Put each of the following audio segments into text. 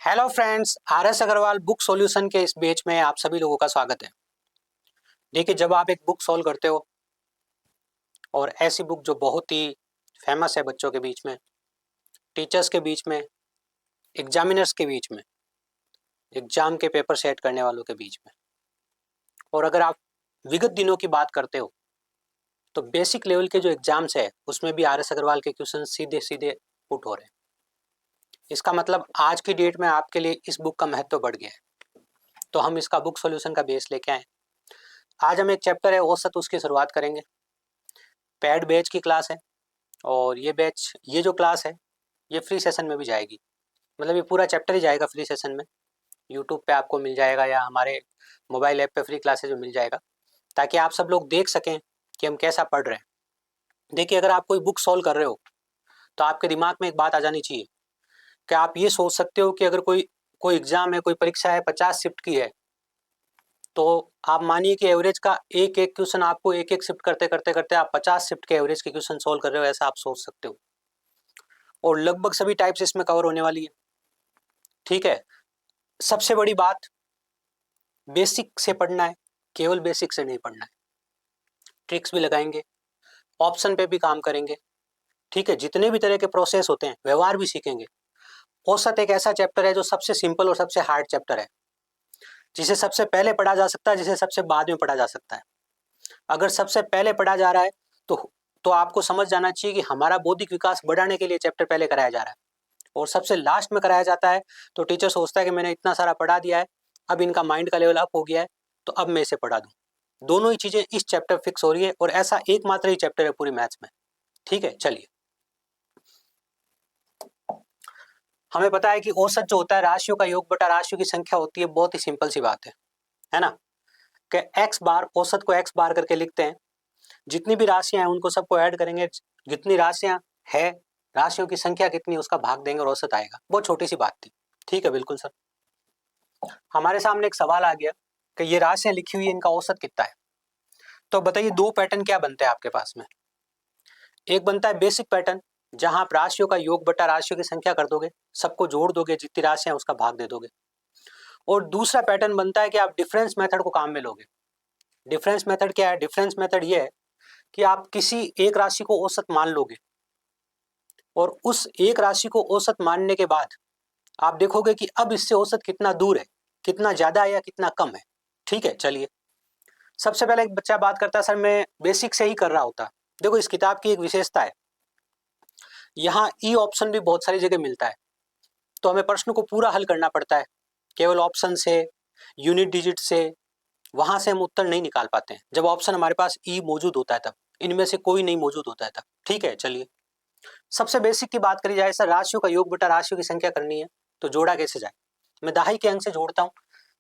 Hello friends, R S Agarwal book solution के इस batch में आप सभी लोगों का स्वागत है। देखिए, जब आप एक बुक सॉल्व करते हो और ऐसी बुक जो बहुत ही फेमस है बच्चों के बीच में, टीचर्स के बीच में, एग्जामिनर्स के बीच में, एग्जाम के पेपर सेट करने वालों के बीच में, और अगर आप विगत दिनों की बात करते हो तो बेसिक लेवल के जो एग्जाम्स है उसमें भी आर एस अग्रवाल के क्वेश्चन सीधे सीधे पुट हो रहे हैं। इसका मतलब आज की डेट में आपके लिए इस बुक का महत्व बढ़ गया है। तो हम इसका बुक सॉल्यूशन का बेस लेके आए। आज हम एक चैप्टर है औसत, उसकी शुरुआत करेंगे। पेड बैच की क्लास है और ये जो क्लास है ये फ्री सेशन में भी जाएगी। मतलब ये पूरा चैप्टर ही जाएगा फ्री सेशन में। यूट्यूब पे आपको मिल जाएगा या हमारे मोबाइल ऐप पे फ्री क्लासेज में मिल जाएगा, ताकि आप सब लोग देख सकें कि हम कैसा पढ़ रहे हैं। देखिए, अगर आप कोई बुक सॉल्व कर रहे हो तो आपके दिमाग में एक बात आ जानी चाहिए कि आप ये सोच सकते हो कि अगर कोई कोई एग्जाम है, कोई परीक्षा है, 50 शिफ्ट की है, तो आप मानिए कि एवरेज का एक एक क्वेश्चन आपको एक एक शिफ्ट करते करते करते आप 50 शिफ्ट के एवरेज के क्वेश्चन सॉल्व कर रहे हो, ऐसा आप सोच सकते हो। और लगभग सभी टाइप्स इसमें कवर होने वाली है। ठीक है, सबसे बड़ी बात, बेसिक से पढ़ना है, केवल बेसिक से नहीं पढ़ना है। ट्रिक्स भी लगाएंगे, ऑप्शन पे भी काम करेंगे। ठीक है, जितने भी तरह के प्रोसेस होते हैं, व्यवहार भी सीखेंगे। औसत एक ऐसा चैप्टर है जो सबसे सिंपल और सबसे हार्ड चैप्टर है, जिसे सबसे पहले पढ़ा जा सकता है, जिसे सबसे बाद में पढ़ा जा सकता है। अगर सबसे पहले पढ़ा जा रहा है तो आपको समझ जाना चाहिए कि हमारा बौद्धिक विकास बढ़ाने के लिए चैप्टर पहले कराया जा रहा है। और सबसे लास्ट में कराया जाता है तो टीचर सोचता है कि मैंने इतना सारा पढ़ा दिया है, अब इनका माइंड का लेवल अप हो गया है, तो अब मैं इसे पढ़ा दूं। दोनों ही चीजें इस चैप्टर फिक्स हो रही है, और ऐसा एकमात्र ही चैप्टर है पूरी मैथ्स में। ठीक है, चलिए। हमें पता है कि औसत जो होता है राशियों का योग बटा राशियों की संख्या होती है। बहुत ही सिंपल सी बात है ना? कि एक्स बार, औसत को एक्स बार करके लिखते हैं। जितनी भी राशियां हैं उनको सबको ऐड करेंगे, जितनी राशियां है, राशियों की संख्या कितनी, उसका भाग देंगे और औसत आएगा। बहुत छोटी सी बात थी। ठीक है, बिल्कुल सर। हमारे सामने एक सवाल आ गया कि ये राशियां लिखी हुई है, इनका औसत कितना है। तो बताइए, दो पैटर्न क्या बनते हैं आपके पास में। एक बनता है बेसिक पैटर्न, जहां आप राशियों का योग बटा राशियों की संख्या कर दोगे, सबको जोड़ दोगे, जितनी राशियां उसका भाग दे दोगे। और दूसरा पैटर्न बनता है कि आप डिफरेंस मेथड को काम में लोगे। डिफरेंस मेथड क्या है? डिफरेंस मेथड ये है कि आप किसी एक राशि को औसत मान लोगे, और उस एक राशि को औसत मानने के बाद आप देखोगे कि अब इससे औसत कितना दूर है, कितना ज्यादा है या कितना कम है। ठीक है, चलिए। सबसे पहले एक बच्चा बात करता है, सर मैं बेसिक से ही कर रहा होता। देखो, इस किताब की एक विशेषता है, यहाँ ई ऑप्शन भी बहुत सारी जगह मिलता है, तो हमें प्रश्न को पूरा हल करना पड़ता है। केवल ऑप्शन से, यूनिट डिजिट से, वहां से हम उत्तर नहीं निकाल पाते हैं। जब ऑप्शन हमारे पास ई मौजूद होता है तब, इनमें से कोई नहीं मौजूद होता है तब। ठीक है, चलिए। सबसे बेसिक की बात करी जाए, सर राशियों का योग बटा राशियों की संख्या करनी है, तो जोड़ा कैसे जाए? मैं दहाई के अंक से जोड़ता हूँ।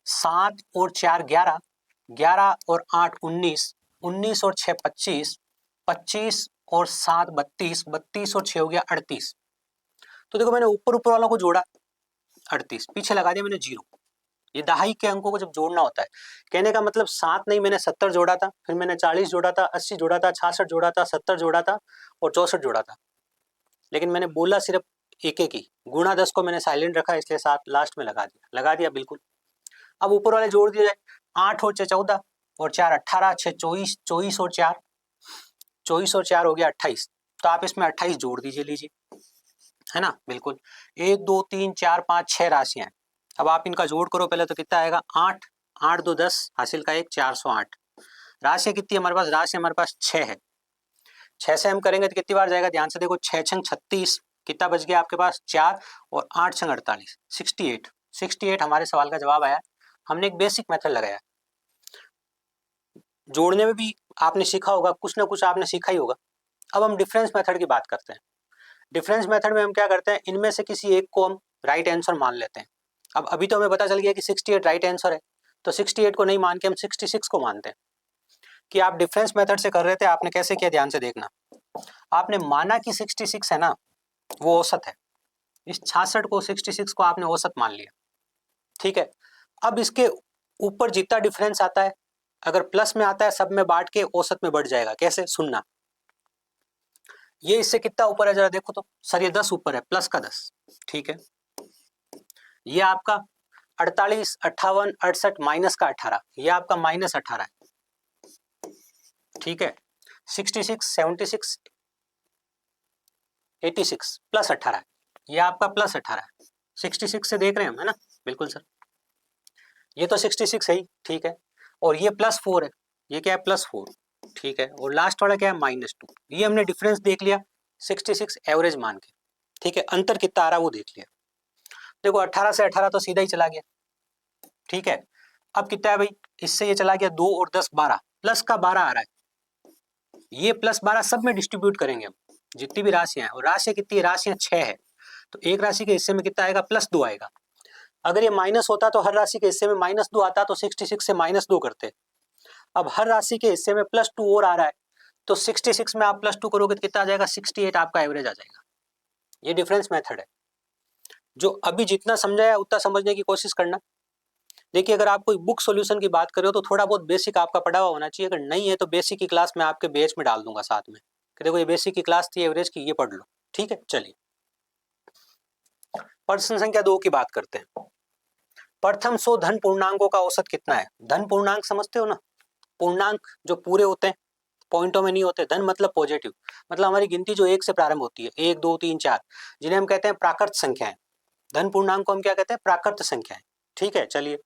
7 और 4 11, 11 और 8 19, 19 और 6 25, 25 और 7 32, 32 और 6 हो गया 38। तो देखो, मैंने ऊपर ऊपर वालों को जोड़ा, 38, पीछे लगा दिया मैंने 0। ये दहाई के अंकों को जब जोड़ना होता है, कहने का मतलब 7 नहीं, मैंने 70 जोड़ा था, फिर मैंने 40 जोड़ा था, 80 जोड़ा था, 66 जोड़ा था, 70 जोड़ा था और 64 जोड़ा था। लेकिन मैंने बोला सिर्फ एक एक ही। गुणा 10 को मैंने साइलेंट रखा, इसलिए 7 लास्ट में लगा दिया बिल्कुल। अब ऊपर वाले जोड़ दिए जाए, 8 और 6 14, और 4 18, 6 24, 24 और 4 हो गया 28। तो आप इसमें 28 जोड़ दीजिए, लीजिए, है ना? बिल्कुल। 1 2 3 4 5 6 राशियां हैं। अब आप इनका जोड़ करो पहले, तो कितना आएगा? 8, 8 2 10, हासिल का 1, 408। राशियां कितनी हमारे पास? राशियां हमारे पास 6 है। 6 से हम करेंगे तो कितनी बार जाएगा? ध्यान से देखो, 6 छंग 36, कितना बच गया आपके पास? 4, और 8 छंग 48, 68। 68 हमारे सवाल का जवाब आया। हमने एक बेसिक मेथड लगाया। जोड़ने में भी आपने सीखा होगा, कुछ ना कुछ आपने सीखा ही होगा। अब हम डिफरेंस मेथड की बात करते हैं। डिफरेंस मेथड में हम क्या करते हैं, इनमें से किसी एक को हम राइट आंसर मान लेते हैं। अब अभी तो हमें पता चल गया कि 68 राइट आंसर है, तो 68 को नहीं मान के हम 66 को मानते हैं। कि आप डिफरेंस मेथड से कर रहे थे, आपने कैसे किया, ध्यान से देखना। आपने माना कि 66 है ना, वो औसत है। इस 66 को, 66 को आपने औसत मान लिया। ठीक है। अब इसके ऊपर जितना डिफरेंस आता है, अगर प्लस में आता है, सब में बांट के औसत में बढ़ जाएगा। कैसे? सुनना। ये इससे कितना ऊपर है जरा देखो तो। सर ये 10 ऊपर है, प्लस का 10। ठीक है। ये आपका 48, 58, 68 माइनस का 18, ये आपका माइनस 18 है, ठीक है। 66, 76, 86 प्लस 18 है, ये आपका प्लस 18 है। 66 से देख रहे हैं हम, है ना? बिल्कुल सर, ये तो 66 है ही, ठीक है। और ये +4 है, ये क्या है +4, ठीक है। और लास्ट वाला क्या है -2, ये हमने डिफरेंस देख लिया 66 एवरेज मान के, ठीक है। अंतर कितना आ रहा है वो देख लिया। देखो 18 से 18 तो सीधा ही चला गया, ठीक है। अब कितना है भाई, इससे ये चला गया 2 और 10 12, प्लस का 12 आ रहा है, ये +12 सब में डिस्ट्रीब्यूट करेंगे हम, जितनी भी राशियां हैं। और राशियां कितनी है, राशियां 6 है, तो एक राशि के हिस्से में कितना आएगा, +2 आएगा। अगर ये माइनस होता तो हर राशि के हिस्से में -2 आता, तो 66 से -2 करते। अब हर राशि के हिस्से में +2 और आ रहा है, तो 66 में आप +2 करोगे तो कितना आ जाएगा, 68 आपका एवरेज आ जाएगा। ये डिफरेंस मेथड है, जो अभी जितना समझाया उतना समझने की कोशिश करना। देखिए अगर आप कोई बुक सॉल्यूशन की बात कर रहे हो तो थोड़ा बहुत बेसिक आपका पढ़ा हुआ होना चाहिए। अगर नहीं है तो बेसिक की क्लास मैं आपके बैच में डाल दूंगा साथ में, कि देखो ये बेसिक की क्लास थी एवरेज की, ये पढ़ लो, ठीक है। चलिए प्रश्न संख्या 2 की बात करते हैं। प्रथम 100 धन पूर्णांकों का औसत कितना है? धन पूर्णांक समझते हो ना, पूर्णांक जो पूरे होते हैं, पॉइंटों में नहीं होते। धन मतलब पॉजिटिव, मतलब हमारी गिनती जो 1 से प्रारंभ होती है, 1 2 3 4, जिन्हें हम कहते हैं प्राकृत संख्याएं। धन पूर्णांक को हम क्या कहते हैं, प्राकृत संख्याएं, ठीक है। चलिए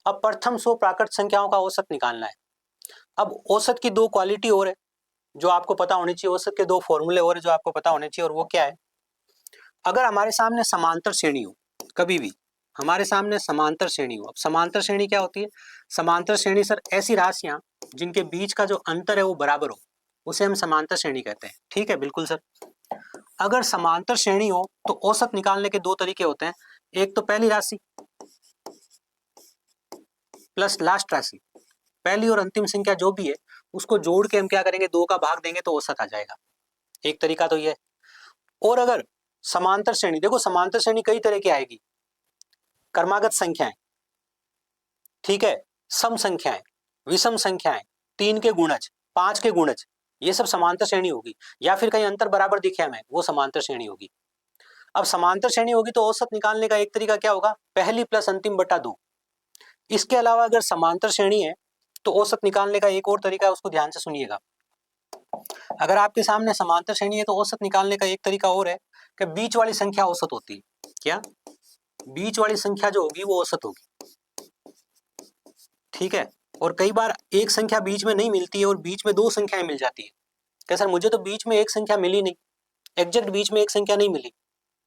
अब प्रथम 100 प्राकृत संख्याओं का औसत निकालना है। अब औसत की 2 क्वालिटी और है जो आपको पता होनी चाहिए, औसत के 2 फॉर्मूले और है जो आपको पता होने चाहिए, और वो क्या है, अगर हमारे सामने समांतर श्रेणी हो, कभी भी हमारे सामने समांतर श्रेणी हो। अब समांतर श्रेणी क्या होती है, समांतर श्रेणी सर ऐसी राशियां जिनके बीच का जो अंतर है वो बराबर हो, उसे हम समांतर श्रेणी कहते हैं, ठीक है। बिल्कुल सर, अगर समांतर श्रेणी हो तो औसत निकालने के 2 तरीके होते हैं, एक तो पहली राशि प्लस लास्ट राशि, पहली और अंतिम संख्या जो भी है उसको जोड़ के हम क्या करेंगे, 2 का भाग देंगे तो औसत आ जाएगा। एक तरीका तो ये है। और अगर समांतर श्रेणी, देखो समांतर श्रेणी कई तरह की आएगी, क्रमागत संख्याएं, ठीक है, सम संख्याएं, विषम संख्याएं, 3 के गुणज, 5 के गुणज, ये सब समांतर श्रेणी होगी। या फिर कहीं अंतर बराबर दिखे हमें, वो समांतर श्रेणी होगी। अब समांतर श्रेणी होगी तो औसत निकालने का एक तरीका क्या होगा, पहली प्लस अंतिम बटा 2। इसके अलावा अगर समांतर श्रेणी है तो औसत निकालने का एक और तरीका है, उसको ध्यान से सुनिएगा। अगर आपके सामने समांतर श्रेणी है तो औसत निकालने का एक तरीका और है कि बीच वाली संख्या औसत होती है। क्या, बीच वाली संख्या जो होगी वो औसत होगी, ठीक है। और कई बार एक संख्या बीच में नहीं मिलती है और बीच में 2 संख्याएं मिल जाती है। क्या सर, मुझे तो बीच में एक संख्या मिली नहीं, एग्जैक्ट बीच में एक संख्या नहीं मिली,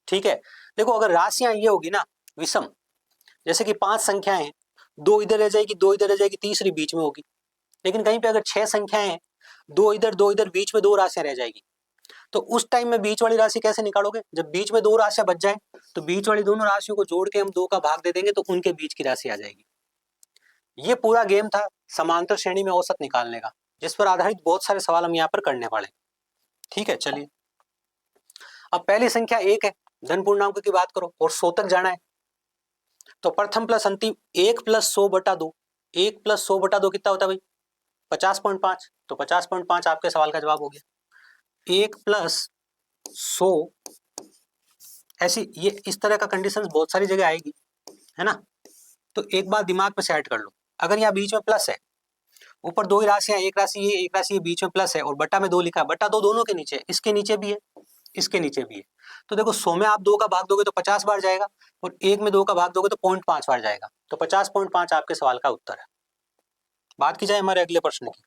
ठीक है। देखो अगर राशियां ये होगी ना विषम, जैसे कि 5 संख्याएं हैं, 2 इधर रह जाएगी, 2 इधर रह जाएगी, तीसरी बीच में होगी। लेकिन कहीं पे अगर 6 संख्याएं हैं, 2 इधर 2 इधर, बीच में 2 राशियां रह जाएगी, तो उस टाइम में बीच वाली राशि कैसे निकालोगे, जब बीच में 2 राशियां बच जाए तो बीच वाली दोनों राशियों को जोड़ के हम 2 का भाग दे देंगे तो उनके बीच की राशि आ जाएगी। ये पूरा गेम था समांतर श्रेणी में औसत निकालने का, जिस पर आधारित बहुत सारे सवाल हम यहाँ पर करने वाले, ठीक है। चलिए अब पहली संख्या 1 है, धन पूर्णांक की बात करो और 100 तक जाना है, तो प्रथम प्लस अंतिम 1 + 100 बटा 2, 1 + 100 बटा 2 कितना होता है भाई, 50.5, तो 50.5 आपके सवाल का जवाब हो गया। 1 + 100, ऐसी ये इस तरह का कंडीशंस बहुत सारी जगह आएगी, है ना। तो एक बात दिमाग में सेट कर लो, अगर यहाँ बीच में प्लस है, ऊपर 2 ही राशियां, एक राशि ये एक राशि ये, बीच में प्लस है और बटा में 2 लिखा है, बटा 2 दोनों के नीचे, इसके नीचे भी है, इसके नीचे भी है। तो देखो 100 में आप 2 का भाग दोगे तो 50 बार जाएगा, और 1 में 2 का भाग दोगे तो 0.5 बार जाएगा, तो 50.5 आपके सवाल का उत्तर है। बात की जाए हमारे अगले प्रश्न की,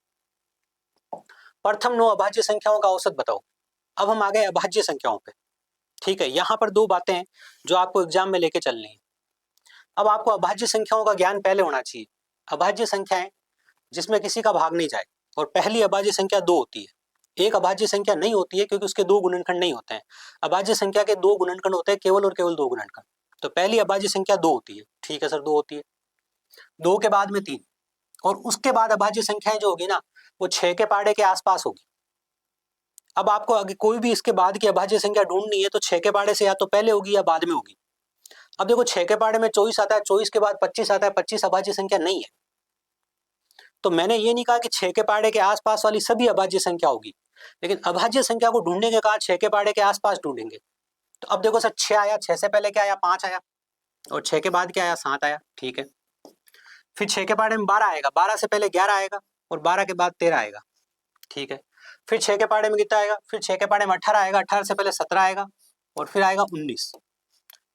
प्रथम 9 अभाज्य संख्याओं का औसत बताओ। अब हम आ गए अभाज्य संख्याओं पे, ठीक है। यहाँ पर 2 बातें हैं जो आपको एग्जाम में लेके चलनी है। अब आपको अभाज्य संख्याओं का ज्ञान पहले होना चाहिए। अभाज्य संख्याएं जिसमें किसी का भाग नहीं जाए, और पहली अभाज्य संख्या 2 होती है। एक अभाज्य संख्या नहीं होती है क्योंकि उसके 2 गुणनखंड नहीं होते हैं। अभाज्य संख्या के 2 गुणनखंड होते हैं, केवल और केवल 2 गुणनखंड। तो पहली अभाज्य संख्या 2 होती है, ठीक है सर, 2 होती है। 2 के बाद में 3, और उसके बाद अभाज्य संख्याएं जो होगी ना वो 6 के पहाड़े के आसपास होगी। अब आपको अगर कोई भी इसके बाद की अभाज्य संख्या ढूंढनी है तो 6 के पहाड़े से या तो पहले होगी या बाद में होगी। अब देखो 6 के पहाड़े में 24 आता है, 24 के बाद 25 आता है, 25 अभाज्य संख्या नहीं है। तो मैंने ये नहीं कहा कि 6 के पहाड़े के आसपास वाली सभी अभाज्य संख्या होगी, लेकिन अभाज्य संख्या को ढूंढने के कहा 6 के पहाड़े के आसपास ढूंढेंगे। तो अब देखो सर 6 आया, 6 से पहले क्या आया, 5 आया, और 6 के बाद क्या आया, 7 आया, ठीक है। फिर 6 के पहाड़े में 12 आएगा, 12 से पहले 11 आएगा और 12 के बाद 13 आएगा, ठीक है। फिर 6 के पहाड़े में कितना आएगा, फिर 6 के पहाड़े में 18 आएगा, 18 से पहले 17 आएगा और फिर आएगा 19।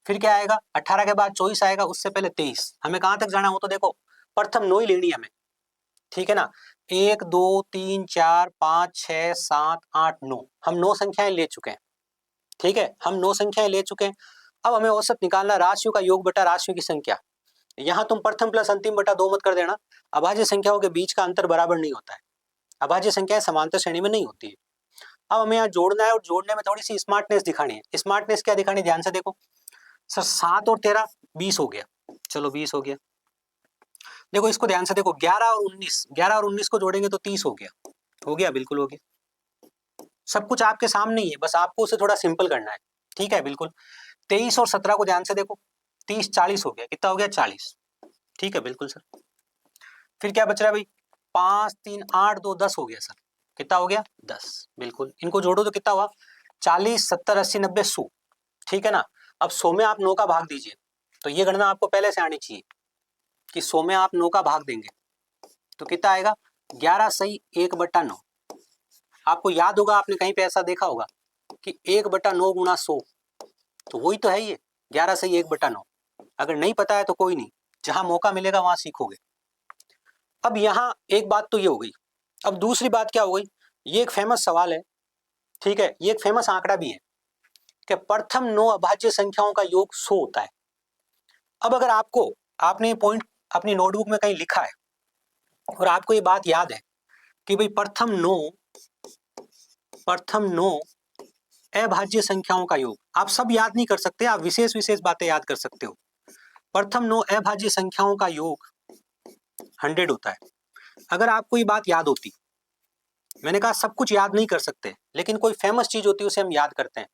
फिर क्या आएगा, 18 के बाद 24 आएगा, उससे पहले 23। हमें कहां तक जाना हो तो देखो प्रथम 9 ही लेनी है हमें, ठीक है ना। 1 2 3 4 5 6 7 8 9, हम 9 संख्याएं ले चुके हैं, ठीक है, हम 9 संख्याएं ले चुके हैं। अब हमें औसत निकालना, राशियों का योग बटा राशियों की संख्या। यहां तुम प्रथम प्लस अंतिम बटा 2 मत कर देना, अभाज्य संख्याओं के बीच का अंतर बराबर नहीं होता है, अभाज्य संख्याएं समांतर श्रेणी में नहीं होती है। अब हमें यहाँ जोड़ना है और जोड़ने में थोड़ी सी स्मार्टनेस दिखानी है। स्मार्टनेस क्या दिखानी है, ध्यान से देखो सर, 7 और 13 20 हो गया, चलो 20 हो गया। देखो इसको ध्यान से देखो, 11 और 19, 11 और 19 को जोड़ेंगे तो 30 हो गया, हो गया, बिल्कुल हो गया। सब कुछ आपके सामने ही है, बस आपको उसे थोड़ा सिंपल करना है, ठीक है, बिल्कुल। 23 और 17 को ध्यान से देखो, 30 40 हो गया, कितना हो गया, 40, ठीक है, बिल्कुल सर। फिर क्या बच रहा है भाई, 5 3 8 2 10 हो गया सर, कितना हो गया, 10, बिल्कुल। इनको जोड़ो तो कितना हुआ, 40 70 80 90 100, ठीक है ना। अब 100 में आप 9 का भाग दीजिए, तो ये गणना आपको पहले से आनी चाहिए कि 100 में आप 9 का भाग देंगे तो कितना आएगा, 11 सही 1/9। आपको याद होगा, आपने कहीं पे ऐसा देखा होगा कि 1/9 गुणा 100, तो वही तो है ये 11 सही 1/9। अगर नहीं पता है तो कोई नहीं, जहां मौका मिलेगा वहां सीखोगे। अब यहाँ एक बात तो ये हो गई, अब दूसरी बात क्या हो गई, ये एक फेमस सवाल है, ठीक है, ये एक फेमस आंकड़ा भी है कि प्रथम 9 अभाज्य संख्याओं का योग 100 होता है। अब अगर आपको, आपने पॉइंट अपनी नोटबुक में कहीं लिखा है और आपको ये बात याद है कि भाई प्रथम 9 अभाज्य संख्याओं का योग, आप सब याद नहीं कर सकते, आप विशेष विशेष बातें याद कर सकते हो। प्रथम 9 अभाज्य संख्याओं का योग 100 होता है। अगर आपको ये बात याद होती, मैंने कहा सब कुछ याद नहीं कर सकते, लेकिन कोई फेमस चीज होती है उसे हम याद करते हैं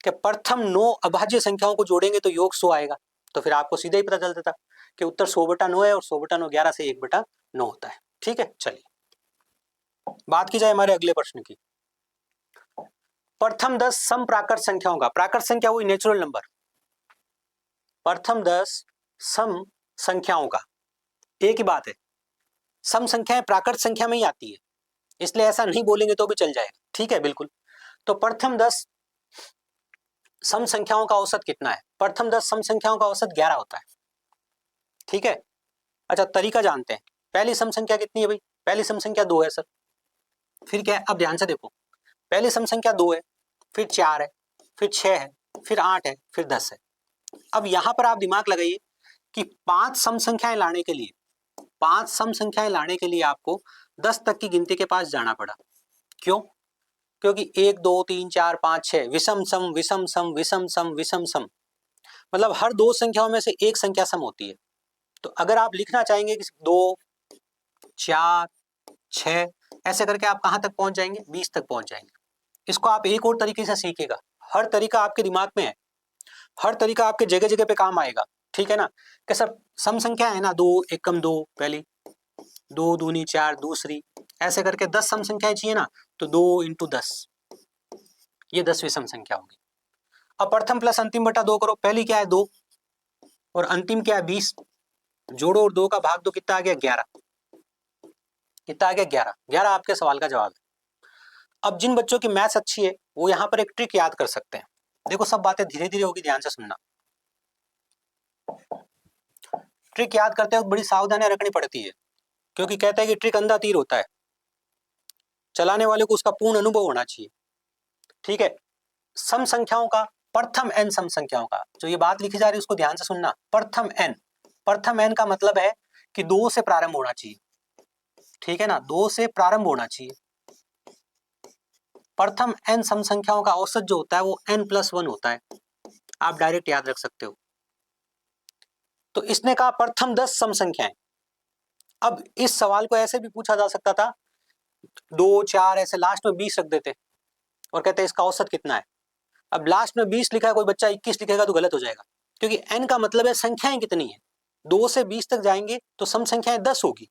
कि प्रथम 9 अभाज्य संख्याओं को जोड़ेंगे तो योग 100 आएगा, तो फिर आपको सीधा ही पता चल देता कि उत्तर 100/9 है और 100/9 11 से 1/9 होता है, ठीक है। चलिए बात की जाए हमारे अगले प्रश्न की। प्रथम 10 सम प्राकृत संख्याओं का, प्राकृत संख्या हुई नेचुरल नंबर, प्रथम 10 सम संख्याओं का, एक ही बात है, सम संख्याएं प्राकृत संख्या में ही आती है, इसलिए ऐसा नहीं बोलेंगे तो भी चल जाएगा, ठीक है, बिल्कुल। तो प्रथम 10 सम संख्याओं का औसत कितना है, प्रथम 10 सम संख्याओं का औसत 11 होता है, ठीक है। अच्छा तरीका जानते हैं, पहली सम संख्या कितनी है भाई, पहली सम संख्या 2 है सर। फिर क्या है, अब ध्यान से देखो, पहली सम संख्या 2 है, फिर 4 है, फिर 6 है, फिर 8 है, फिर 10 है। अब यहां पर आप दिमाग लगाइए कि 5 सम संख्याएं लाने के लिए, 5 सम संख्याएं लाने के लिए आपको 10 तक की गिनती के पास जाना पड़ा। क्यों, क्योंकि 1 2 3 4 5 6 विषम सम विषम सम विषम सम विषम सम, मतलब हर दो संख्याओं में से एक संख्या सम होती है। तो अगर आप लिखना चाहेंगे कि 2 4 6, ऐसे करके आप कहां तक पहुंच जाएंगे, 20 तक पहुंच जाएंगे। इसको आप एक और तरीके से सीखिएगा, हर तरीका आपके दिमाग में है, हर तरीका आपके जगह जगह पे काम आएगा, ठीक है ना। कैसा, सम संख्या है ना, 2 एकम 2 पहली, 2 दूनी 4 दूसरी, ऐसे करके 10 सम संख्याएं चाहिए ना, तो 2 × 10, ये 10वीं सम संख्या होगी। अब प्रथम प्लस अंतिम बटा 2 करो, पहली क्या है 2 और अंतिम क्या है 20, जोड़ो और 2 का भाग दो, कितना आ गया 11, कितना आ गया 11, 11 आपके सवाल का जवाब है। अब जिन बच्चों की मैथ्स अच्छी है वो यहाँ पर एक ट्रिक याद कर सकते हैं, देखो सब बातें धीरे धीरे होगी, ध्यान से सुनना। ट्रिक याद करते वक्त बड़ी सावधानियां रखनी पड़ती है, क्योंकि कहता है कि ट्रिक अंधा तीर होता है, चलाने वाले को उसका पूर्ण अनुभव होना चाहिए, ठीक है। सम संख्याओं का, प्रथम n सम संख्याओं का, जो ये बात लिखी जा रही है उसको ध्यान से सुनना, प्रथम n, प्रथम n का मतलब है कि 2 से प्रारंभ होना चाहिए, ठीक है ना, 2 से प्रारंभ होना चाहिए। प्रथम n सम संख्याओं का औसत जो होता है वो n+1 होता है, आप डायरेक्ट याद रख सकते हो। तो इसने कहा प्रथम 10 सम संख्याएं। अब इस सवाल को ऐसे भी पूछा जा सकता था, 2 4 ऐसे लास्ट में 20 रख देते और कहते इसका औसत कितना है। अब लास्ट में 20 लिखा है, कोई बच्चा 21 लिखेगा तो गलत हो जाएगा, क्योंकि n का मतलब है संख्याएं कितनी है, 2 से 20 तक जाएंगे तो सम संख्याएं 10 होगी।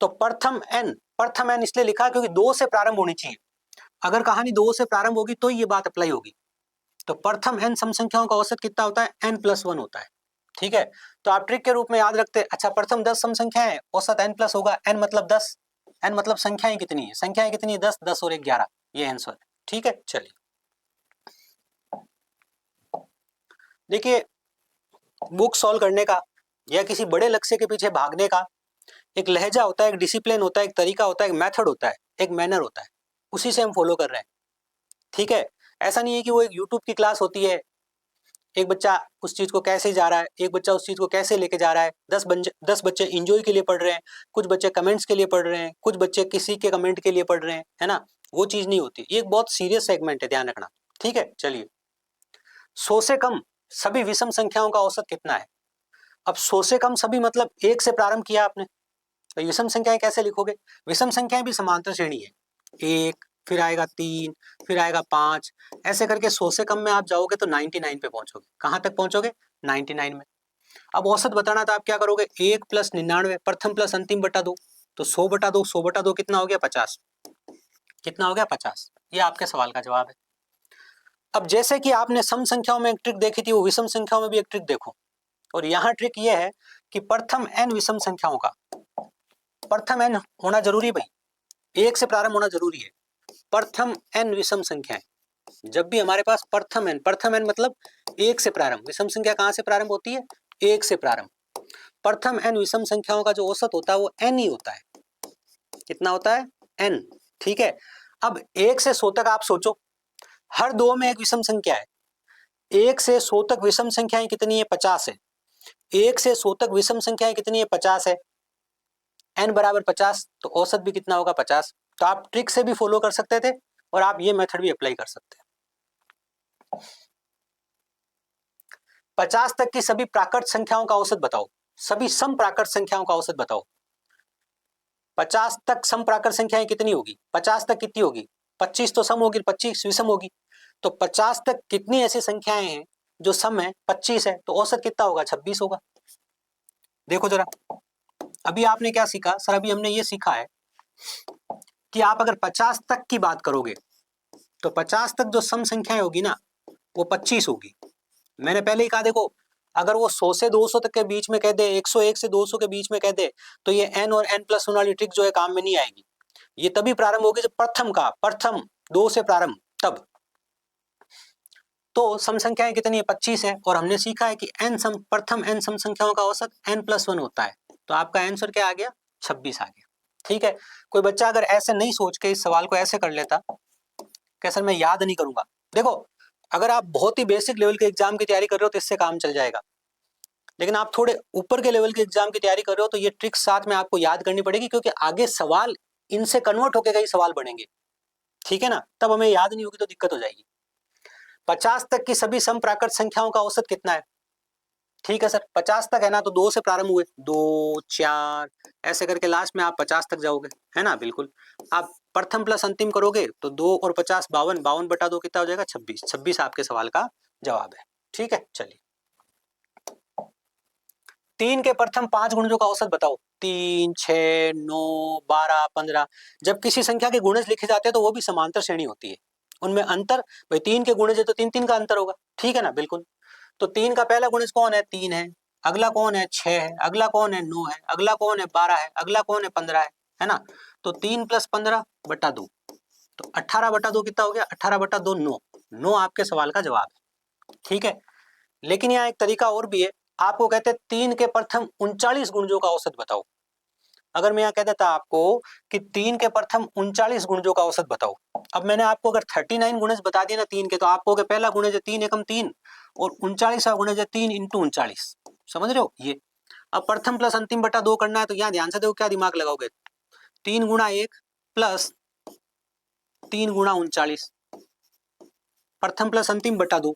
तो प्रथम n इसलिए लिखा क्योंकि 2 से प्रारंभ होनी चाहिए, अगर कहानी 2 से प्रारंभ होगी तो ये बात अप्लाई होगी। तो प्रथम n सम संख्याओं का औसत कितना होता है, n+1 होता है। ठीक है, तो आप ट्रिक के रूप में याद रखते हैं। अच्छा, प्रथम 10 सम संख्याएं, औसत n प्लस होगा, n मतलब 10, n मतलब संख्याएं कितनी है, संख्याएं कितनी है, 10, 10 और 1 11, ये आंसर है। ठीक है, चलिए देखिए, बुक सॉल्व करने का या किसी बड़े लक्ष्य के पीछे भागने का एक लहजा होता है, एक डिसिप्लिन होता है, एक तरीका होता है, एक मेथड होता है, एक मैनर होता है, उसी से हम फॉलो कर रहे हैं। ठीक है, ऐसा नहीं है कि वो एक यूट्यूब की क्लास होती है, एक बच्चा उस चीज को कैसे जा रहा है, एक बच्चा उस चीज को कैसे लेके जा रहा है, 10 बच्चे इंजॉय के लिए पढ़ रहे हैं, कुछ बच्चे कमेंट्स के लिए पढ़ रहे हैं, कुछ बच्चे किसी के कमेंट के लिए पढ़ रहे हैं, है ना, वो चीज नहीं होती। ये एक बहुत सीरियस सेगमेंट है, ध्यान रखना। ठीक है, चलिए, 100 से कम सभी विषम संख्याओं का औसत कितना है। अब 100 से कम सभी मतलब 1 से प्रारंभ किया आपने, तो विषम संख्याएं कैसे लिखोगे, विषम संख्याएं भी समांतर श्रेणी है, 1 फिर आएगा 3 फिर आएगा 5, ऐसे करके 100 से कम में आप जाओगे तो 99 पे पहुंचोगे। कहां तक पहुंचोगे, 99 में। अब औसत बताना था, आप क्या करोगे, 1 + 99 प्रथम प्लस अंतिम बटा 2, तो 100 बटा 2, 100 बटा 2 कितना हो गया, 50। कितना हो गया, 50। ये आपके सवाल का जवाब है। अब जैसे कि आपने सम संख्याओं में एक ट्रिक देखी थी, वो विषम संख्याओं में भी एक ट्रिक देखो, और यहाँ ट्रिक ये है कि प्रथम n विषम संख्याओं का, प्रथम n होना जरूरी भाई, 1 से प्रारंभ होना जरूरी है। प्रथम n विषम संख्याएं, जब भी हमारे पास प्रथम n मतलब 1 से प्रारंभ, विषम संख्या कहां से प्रारंभ होती है, 1 से प्रारंभ। प्रथम n विषम संख्याओं का जो औसत होता है वो n ही होता है। कितना होता है, n। ठीक है, अब 1 से 100 तक आप सोचो, हर दो में एक विषम संख्या है। 1 से 100 तक विषम संख्याएं कितनी है, 50 है। 1 से 100 तक विषम संख्याएं कितनी है, 50 है। n बराबर 50, तो औसत भी कितना होगा, 50। तो आप ट्रिक से भी फॉलो कर सकते थे और आप ये मेथड भी अप्लाई कर सकते हैं। 50 तक की सभी प्राकृत संख्याओं का औसत बताओ, सभी सम प्राकृत संख्याओं का औसत बताओ। 50 तक सम प्राकृत संख्याएं कितनी होगी, 50 तक कितनी होगी, 25 तो सम होगी, 25 विषम होगी। तो 50 तक कितनी ऐसी संख्याएं हैं जो सम है, 25 है, तो औसत कितना होगा, 26 होगा। देखो जरा, अभी आपने क्या सीखा सर, अभी हमने ये सीखा है कि आप अगर 50 तक की बात करोगे तो 50 तक जो सम संख्याएं होगी ना, वो 25 होगी। मैंने पहले ही कहा, देखो, अगर वो 100 से 200 तक के बीच में कह दे, 101 से 200 के बीच में कह दे, तो ये n और n+1 वाली ट्रिक जो है काम में नहीं आएगी। ये तभी प्रारंभ होगी जब प्रथम 2 से प्रारंभ, तब। तो सम संख्याएं कितनी है, 25 है, और हमने सीखा है कि प्रथम n सम संख्याओं का औसत n+1 होता है। तो आपका आंसर क्या आ गया, 26 आ गया। ठीक है, कोई बच्चा अगर ऐसे नहीं सोच के इस सवाल को ऐसे कर लेता कि सर मैं याद नहीं करूंगा, देखो, अगर आप बहुत ही बेसिक लेवल के एग्जाम की तैयारी कर रहे हो तो इससे काम चल जाएगा, लेकिन आप थोड़े ऊपर के लेवल के एग्जाम की तैयारी कर रहे हो तो ये ट्रिक साथ में आपको याद करनी पड़ेगी, क्योंकि आगे सवाल इनसे कन्वर्ट होकर कई सवाल बनेंगे। ठीक है ना, तब हमें याद नहीं होगी तो दिक्कत हो जाएगी। 50 तक की सभी सम प्राकृत संख्याओं का औसत कितना है। ठीक है सर, 50 तक है ना, तो 2 से प्रारंभ हुए, 2 4 ऐसे करके लास्ट में आप 50 तक जाओगे, है ना, बिल्कुल। आप प्रथम प्लस अंतिम करोगे तो 2 और 50 52, 52 बटा 2 कितना हो जाएगा, 26। 26 आपके सवाल का जवाब है। ठीक है, चलिए, 3 के प्रथम 5 गुणजों का औसत बताओ। 3 6 9 12 15। जब किसी संख्या के गुणज लिखे जाते हैं तो वो भी समांतर श्रेणी होती है, उनमें अंतर, भाई 3 के गुणज है तो 3 3 का अंतर होगा। ठीक है ना, बिल्कुल। तो 3 का पहला गुणज कौन है, 3 है। अगला कौन है, 6 है। अगला कौन है, 9 है। अगला कौन है, 12 है। अगला कौन है, 15 है ना। तो 3 + 15 बटा 2, तो 18 बटा 2 कितना हो गया, 18 बटा 2 9। 9 आपके सवाल का जवाब है। ठीक है, लेकिन यहाँ एक तरीका और भी है। आपको कहते हैं 3 के प्रथम 39 गुणजों का औसत बताओ। अगर मैं यहाँ कह देता आपको कि 3 के प्रथम 39 गुणजों का औसत बताओ, अब मैंने आपको अगर 39 गुणज बता दिया ना 3 के, तो आपको पहला गुणज है 3 एकम 3 और 39वां गुणज है 3 × 39। समझ रहे हो ये। अब प्रथम प्लस अंतिम बटा 2 करना है, तो यहाँ ध्यान से देखो क्या दिमाग लगाओगे, 3 × 1 प्लस 3 × 39, प्रथम प्लस अंतिम बटा 2।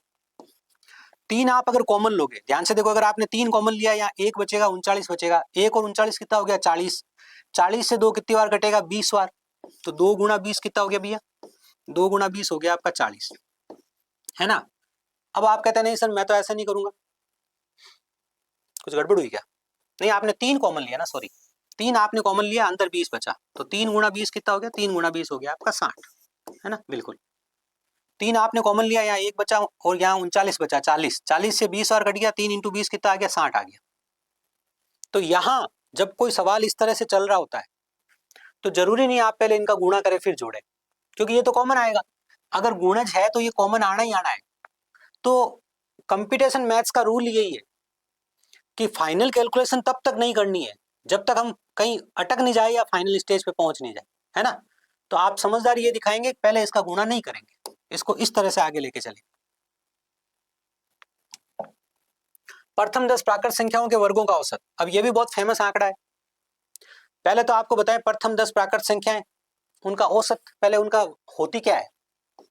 3 आप अगर कॉमन लोगे, ध्यान से देखो, अगर आपने 3 कॉमन लिया, यहाँ 1 बचेगा, 39 बचेगा। 1 और 39 कितना हो गया, 40। 40 से 2 कितनी बार कटेगा, 20 बार। तो 2 × 20 कितना हो गया भैया, 2 × 20 हो गया आपका 40, है ना। अब आप कहते हैं नहीं सर मैं तो ऐसा नहीं करूंगा, कुछ गड़बड़ हुई क्या। नहीं, आपने 3 कॉमन लिया ना, सॉरी, 3 आपने कॉमन लिया, अंदर 20 बचा, तो 3 × 20 कितना हो गया, 3 × 20 हो गया आपका 60, है ना, बिल्कुल। 3 आपने कॉमन लिया, यहाँ 1 बचा और यहाँ 39 बचा, 40 40 से 20 और कट गया, 3 × 20 कितना आ गया, 60 आ गया। तो यहाँ जब कोई सवाल इस तरह से चल रहा होता है तो जरूरी नहीं आप पहले इनका गुणा करें फिर जोड़ें, क्योंकि ये तो कॉमन आएगा। अगर गुणज है तो ये कॉमन आना ही आना है। तो कंप्यूटेशन मैथ्स का रूल यही है कि फाइनल कैलकुलेशन तब तक नहीं करनी है जब तक हम कहीं अटक नहीं जाए या फाइनल स्टेज पे पहुंच नहीं जाए, है ना। तो आप समझदारी ये दिखाएंगे पहले इसका गुणा नहीं करेंगे, इसको इस तरह से आगे लेके चलेंगे। प्रथम 10 प्राकृत संख्याओं के वर्गों का औसत। अब ये भी बहुत फेमस आंकड़ा है। पहले तो आपको बताएं प्रथम 10 प्राकृत संख्याएं, उनका औसत पहले उनका होती क्या है।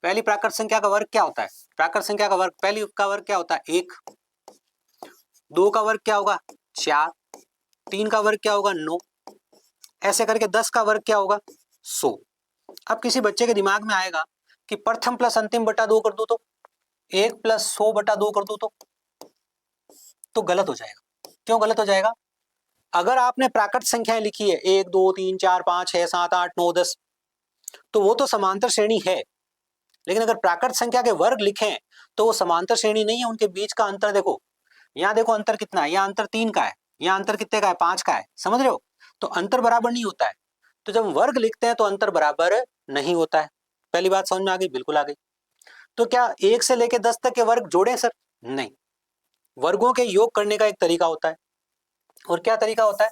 पहली प्राकृत संख्या का वर्ग क्या होता है, प्राकृत संख्या का वर्ग, पहली का वर्ग क्या होता है 1, 2 का वर्ग क्या होगा 4, 3 का वर्ग क्या होगा 9, ऐसे करके 10 का वर्ग क्या होगा 100। अब किसी बच्चे के दिमाग में आएगा कि प्रथम प्लस अंतिम बटा 2 कर दो तो 1 + 100 बटा 2 कर दो तो गलत हो जाएगा। क्यों गलत हो जाएगा? अगर आपने प्राकृत संख्याएं लिखी है 1 2 3 4 5 6 7 8 9 10 तो वो तो समांतर श्रेणी है, लेकिन अगर प्राकृत संख्या के वर्ग लिखें तो वो समांतर श्रेणी नहीं है। उनके बीच का अंतर देखो, यहाँ देखो अंतर कितना है, यहाँ अंतर 3 का है, यहाँ अंतर कितने का है 5 का है, समझ रहे हो। तो अंतर बराबर नहीं होता है। तो जब वर्ग लिखते हैं तो अंतर बराबर नहीं होता है। पहली बात समझ में आ गई? बिल्कुल आ गई। तो क्या 1 से लेके 10 तक के वर्ग जोड़ें सर? नहीं, वर्गों के योग करने का एक तरीका होता है। और क्या तरीका होता है?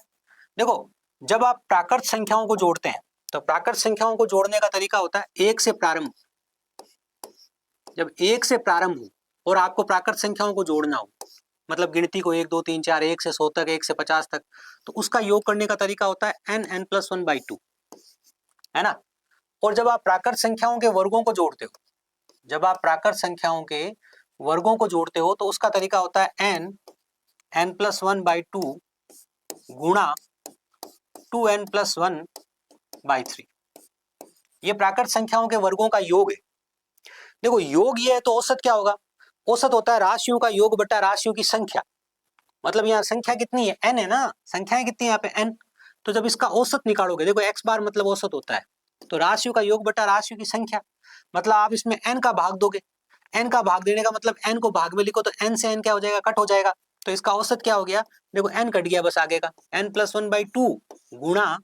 देखो, जब आप प्राकृत संख्याओं को जोड़ते हैं तो प्राकृत संख्याओं को जोड़ने का तरीका होता है 1 से प्रारंभ। जब 1 से प्रारंभ हो और आपको प्राकृत संख्याओं को जोड़ना हो, मतलब गिनती को 1 2 3 4 1 से 100 तक 1 से 50 तक, तो उसका योग करने का तरीका होता है n+1/2, है ना। और जब आप प्राकृत संख्याओं के वर्गों को जोड़ते हो, जब आप प्राकृत संख्याओं के वर्गों को जोड़ते हो तो उसका तरीका होता है n+1/2 गुणा 2n+1/3। ये प्राकृत संख्याओं के वर्गों का योग है। देखो, योग ये है तो औसत क्या होगा? औसत होता है राशियों का योग बटा राशियों की संख्या। मतलब यहाँ संख्या कितनी है, n है ना, संख्याएं कितनी है यहाँ पे n। तो जब इसका औसत निकालोगे, देखो x बार मतलब औसत होता है, तो राशियों का योग बटा राशियों की संख्या, मतलब आप इसमें n का भाग दोगे। n का भाग देने का मतलब n को भाग में लिखो तो n से n क्या हो जाएगा, कट हो जाएगा। तो इसका औसत क्या हो गया, देखो n कट गया, बस आगे का n+1/2 गुणा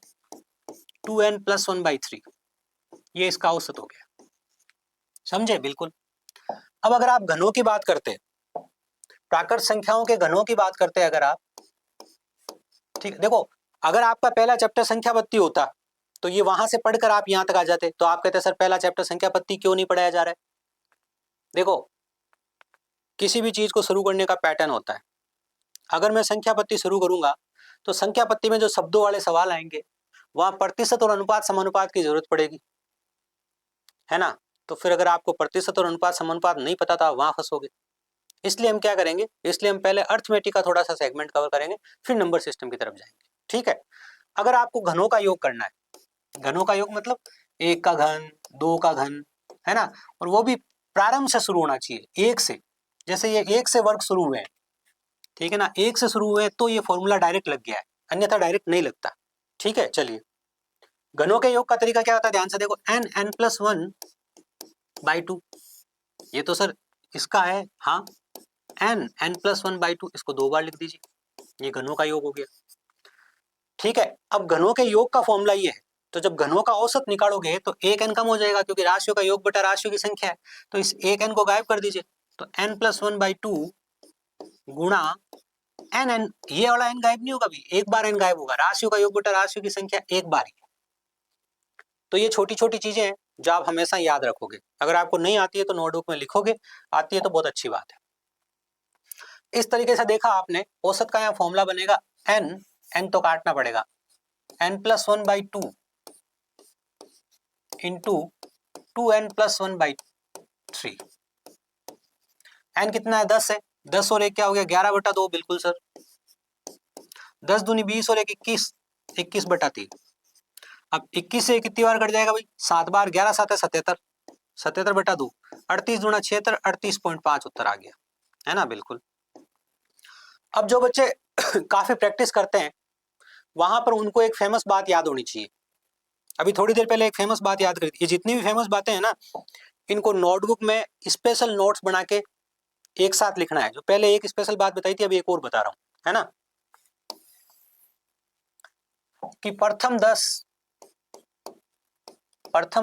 2n+1/3, ये इसका औसत हो गया। समझे? बिल्कुल। अब अगर आप घनों की बात करते हैं, प्राकृत संख्याओं के घनों की बात करते हैं अगर आप, ठीक, देखो अगर आपका पहला चैप्टर संख्या पत्ती होता तो ये वहां से पढ़कर आप यहां तक आ जाते, तो आप कहते सर पहला चैप्टर संख्या पत्ती क्यों नहीं पढ़ाया जा रहा है। देखो, किसी भी चीज को शुरू करने का पैटर्न होता है। अगर मैं संख्या पत्ती शुरू करूंगा तो संख्या पत्ती में जो शब्दों वाले सवाल आएंगे वहां प्रतिशत और अनुपात समानुपात की जरूरत पड़ेगी, है ना। तो फिर अगर आपको प्रतिशत और अनुपात समानुपात नहीं पता तो आप वहां फंसोगे। इसलिए हम क्या करेंगे, इसलिए हम पहले अर्थमेटिक का थोड़ा सा सेगमेंट कवर करेंगे, फिर नंबर सिस्टम की तरफ जाएंगे, ठीक है। अगर आपको घनों का योग करना है, घनों का योग मतलब 1 का घन, 2 का घन, है ना, और वो भी प्रारंभ से शुरू होना चाहिए 1 से। जैसे ये 1 से वर्ग शुरू हुए हैं, ठीक है ना, 1 से शुरू हुए तो ये फॉर्मूला डायरेक्ट लग गया है, अन्यथा डायरेक्ट नहीं लगता, ठीक है। चलिए, घनों के योग का तरीका क्या होता है, ध्यान से देखो, n+1/2, ये तो सर इसका है, हाँ, n+1/2, इसको 2 बार लिख दीजिए, ये घनों का योग हो गया, ठीक है। अब घनों के योग का फॉर्मूला ये है, तो जब घनों का औसत निकालोगे तो 1n कम हो जाएगा, क्योंकि राशियों का योग बटा राशियों की संख्या है, तो इस 1n को गायब कर दीजिए, तो n+1/2 गुणा n, ये वाला n गायब नहीं होगा, अभी एक बार n गायब होगा, राशियों का योग बटा राशियों की संख्या एक बार ही। तो ये छोटी छोटी चीजें हैं जो आप हमेशा याद रखोगे। अगर आपको नहीं आती है तो नोटबुक में लिखोगे, आती है तो बहुत अच्छी बात है। इस तरीके से देखा आपने, औसत का यहाँ फॉर्मूला बनेगा n तो काटना पड़ेगा, n+1/2 इंटू 2n+1/3। n कितना है, 10 है, 10 और 1 क्या हो गया, 11/2, बिल्कुल सर। 10 दूनी 20 और 1 21, 21/3। अब 21 से कितनी बार कट जाएगा भाई, 7 बार, 11 7 है 77, 77/2, 38 दूना 76, 38.5 उत्तर आ गया, है ना, बिल्कुल। अब जो बच्चे काफी प्रैक्टिस करते हैं वहां पर उनको एक फेमस बात याद होनी चाहिए। अभी थोड़ी देर पहले एक फेमस बात याद करी थी, ये जितनी भी फेमस बातें हैं ना, इनको नोटबुक में स्पेशल नोट्स बना के एक साथ लिखना है। जो पहले एक स्पेशल बात बताई थी, अभी एक और बता रहा हूं, है ना, कि प्रथम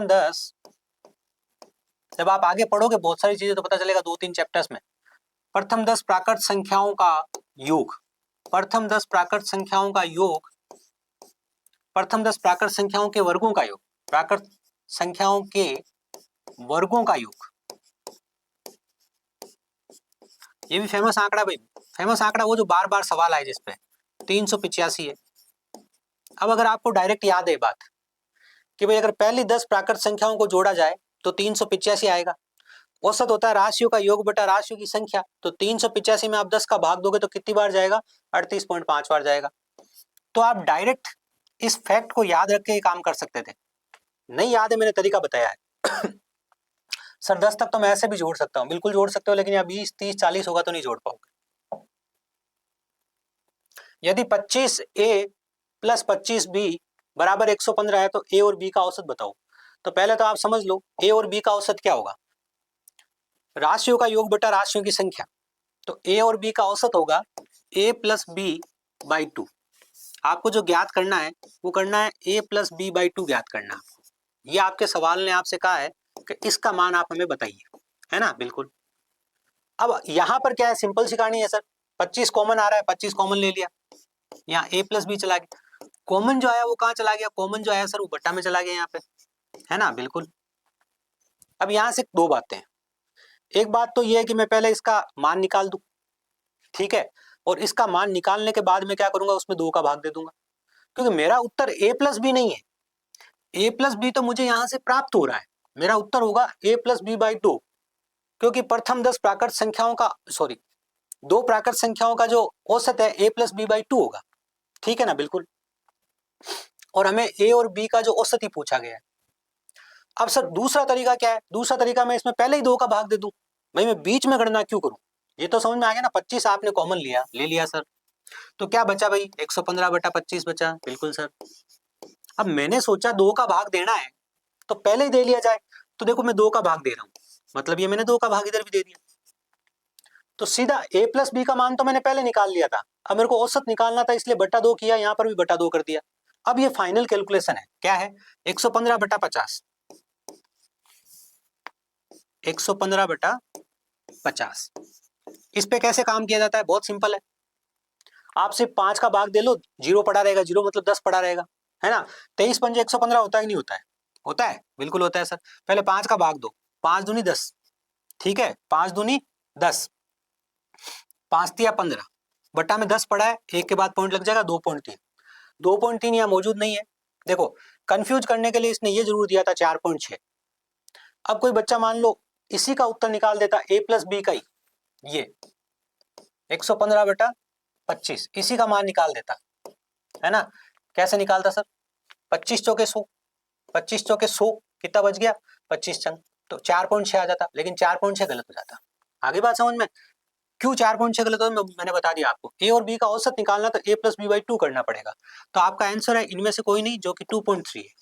10 जब आप आगे पढ़ोगे बहुत सारी चीजें तो पता चलेगा 2-3 चैप्टर्स में। प्रथम 10 प्राकृत संख्याओं का योग, प्रथम 10 प्राकृत संख्याओं का योग, प्रथम 10 प्राकृत संख्याओं के वर्गों का योग, प्राकृत संख्याओं के वर्गों का योग। ये भी फेमस आंकड़ा भाई, फेमस आंकड़ा वो जो बार बार सवाल आए जिसपे 385 है। अब अगर आपको डायरेक्ट याद है बात कि भाई अगर पहली 10 प्राकृत संख्याओं को जोड़ा जाए तो 385 आएगा। औसत होता है राशियों का योग बटा राशियों की संख्या, तो 385 में आप 10 का भाग दोगे तो कितनी बार जाएगा, 38.5 बार जाएगा। तो आप डायरेक्ट इस फैक्ट को याद रख के काम कर सकते थे। नहीं याद है, मैंने तरीका बताया है। सर 10 तक तो मैं ऐसे भी जोड़ सकता हूं, बिल्कुल जोड़ सकते हो, लेकिन यहाँ 20, 30, 40 होगा तो नहीं जोड़ पाओगे। यदि 25A प्लस 25B बराबर 115 है तो A और B का औसत बताओ। तो पहले तो आप समझ लो A और B का औसत क्या होगा, राशियों का योग बटा राशियों की संख्या। तो A और B का औसत होगा A प्लस बी बाई 2। आपको जो ज्ञात करना है वो करना है A प्लस बी बाई 2 ज्ञात करना है आपको। ये आपके सवाल ने आपसे कहा है कि इसका मान आप हमें बताइए, है ना, बिल्कुल। अब यहां पर क्या है, सिंपल सी कहानी है सर, 25 कॉमन आ रहा है, 25 कॉमन ले लिया, यहाँ A प्लस बी चला गया, कॉमन जो आया वो कहाँ चला गया, कॉमन जो आया सर वो बट्टा में चला गया यहाँ पे, है ना, बिल्कुल। अब यहाँ से दो बातें हैं, एक बात तो ये है कि मैं पहले इसका मान निकाल दूं, ठीक है, और इसका मान निकालने के बाद मैं क्या करूंगा, उसमें 2 का भाग दे दूंगा, क्योंकि मेरा उत्तर A प्लस बी नहीं है, A प्लस बी तो मुझे यहां से प्राप्त हो रहा है, मेरा उत्तर होगा A प्लस बी बाई 2, क्योंकि प्रथम 10 प्राकृत संख्याओं का, सॉरी, 2 प्राकृत संख्याओं का जो औसत है A प्लस बी बाई 2 होगा, ठीक है ना, बिल्कुल। और हमें A और B का जो औसत ही पूछा गया है। अब सर दूसरा तरीका क्या है, दूसरा तरीका मैं इसमें पहले ही 2 का भाग दे दूं, भाई मैं बीच में गणना क्यों करूं, ये तो समझ में आ गया ना, 25 आपने कॉमन लिया, ले लिया सर, तो क्या बचा भाई, 115 बटा 25 बचा, बिल्कुल सर। अब मैंने सोचा 2 का भाग देना है तो पहले ही दे लिया जाए, तो देखो मैं 2 का भाग दे रहा हूं, मतलब ये मैंने 2 का भाग इधर भी दे दिया, तो सीधा A प्लस बी का मान तो मैंने पहले निकाल लिया था, अब मेरे को औसत निकालना था इसलिए बटा 2 किया, यहां पर भी बटा 2 कर दिया। अब ये फाइनल कैलकुलेशन है, क्या है, 115 बटा 50, 115 बटा 50। इस पे कैसे काम किया जाता है, बहुत सिंपल है, आप सिर्फ 5 का भाग दे लो, 0 पड़ा रहेगा, 0 मतलब 10 पड़ा रहेगा, है ना, 23 पंजे 115 होता है कि नहीं होता है, होता है, बिल्कुल होता है सर। पहले 5 का भाग दो, 5 दूनी 10, ठीक है, 5 दूनी 10, 5 तिया 15, बट्टा में 10 पड़ा है, एक के बाद पॉइंट लग जाएगा, 2.3, 2.3 यहाँ मौजूद नहीं है, देखो कंफ्यूज करने के लिए इसने ये जरूर दिया था 4.6। अब कोई बच्चा मान लो इसी का उत्तर निकाल देता A प्लस बी का ही, ये 115 बटा 25, इसी का मान निकाल देता, है ना, कैसे निकालता सर, 25 चौके 100, 25 चौके 100 कितना बच गया, 25 चंग, तो 4.6 आ जाता, लेकिन 4.6 गलत हो जाता। आगे बात समझ में, क्यों 4.6 गलत हो, मैंने बता दिया आपको, A और B का औसत निकालना तो A प्लस बी बाई 2 करना पड़ेगा, तो आपका आंसर है इनमें से कोई नहीं, जो कि 2.3 है,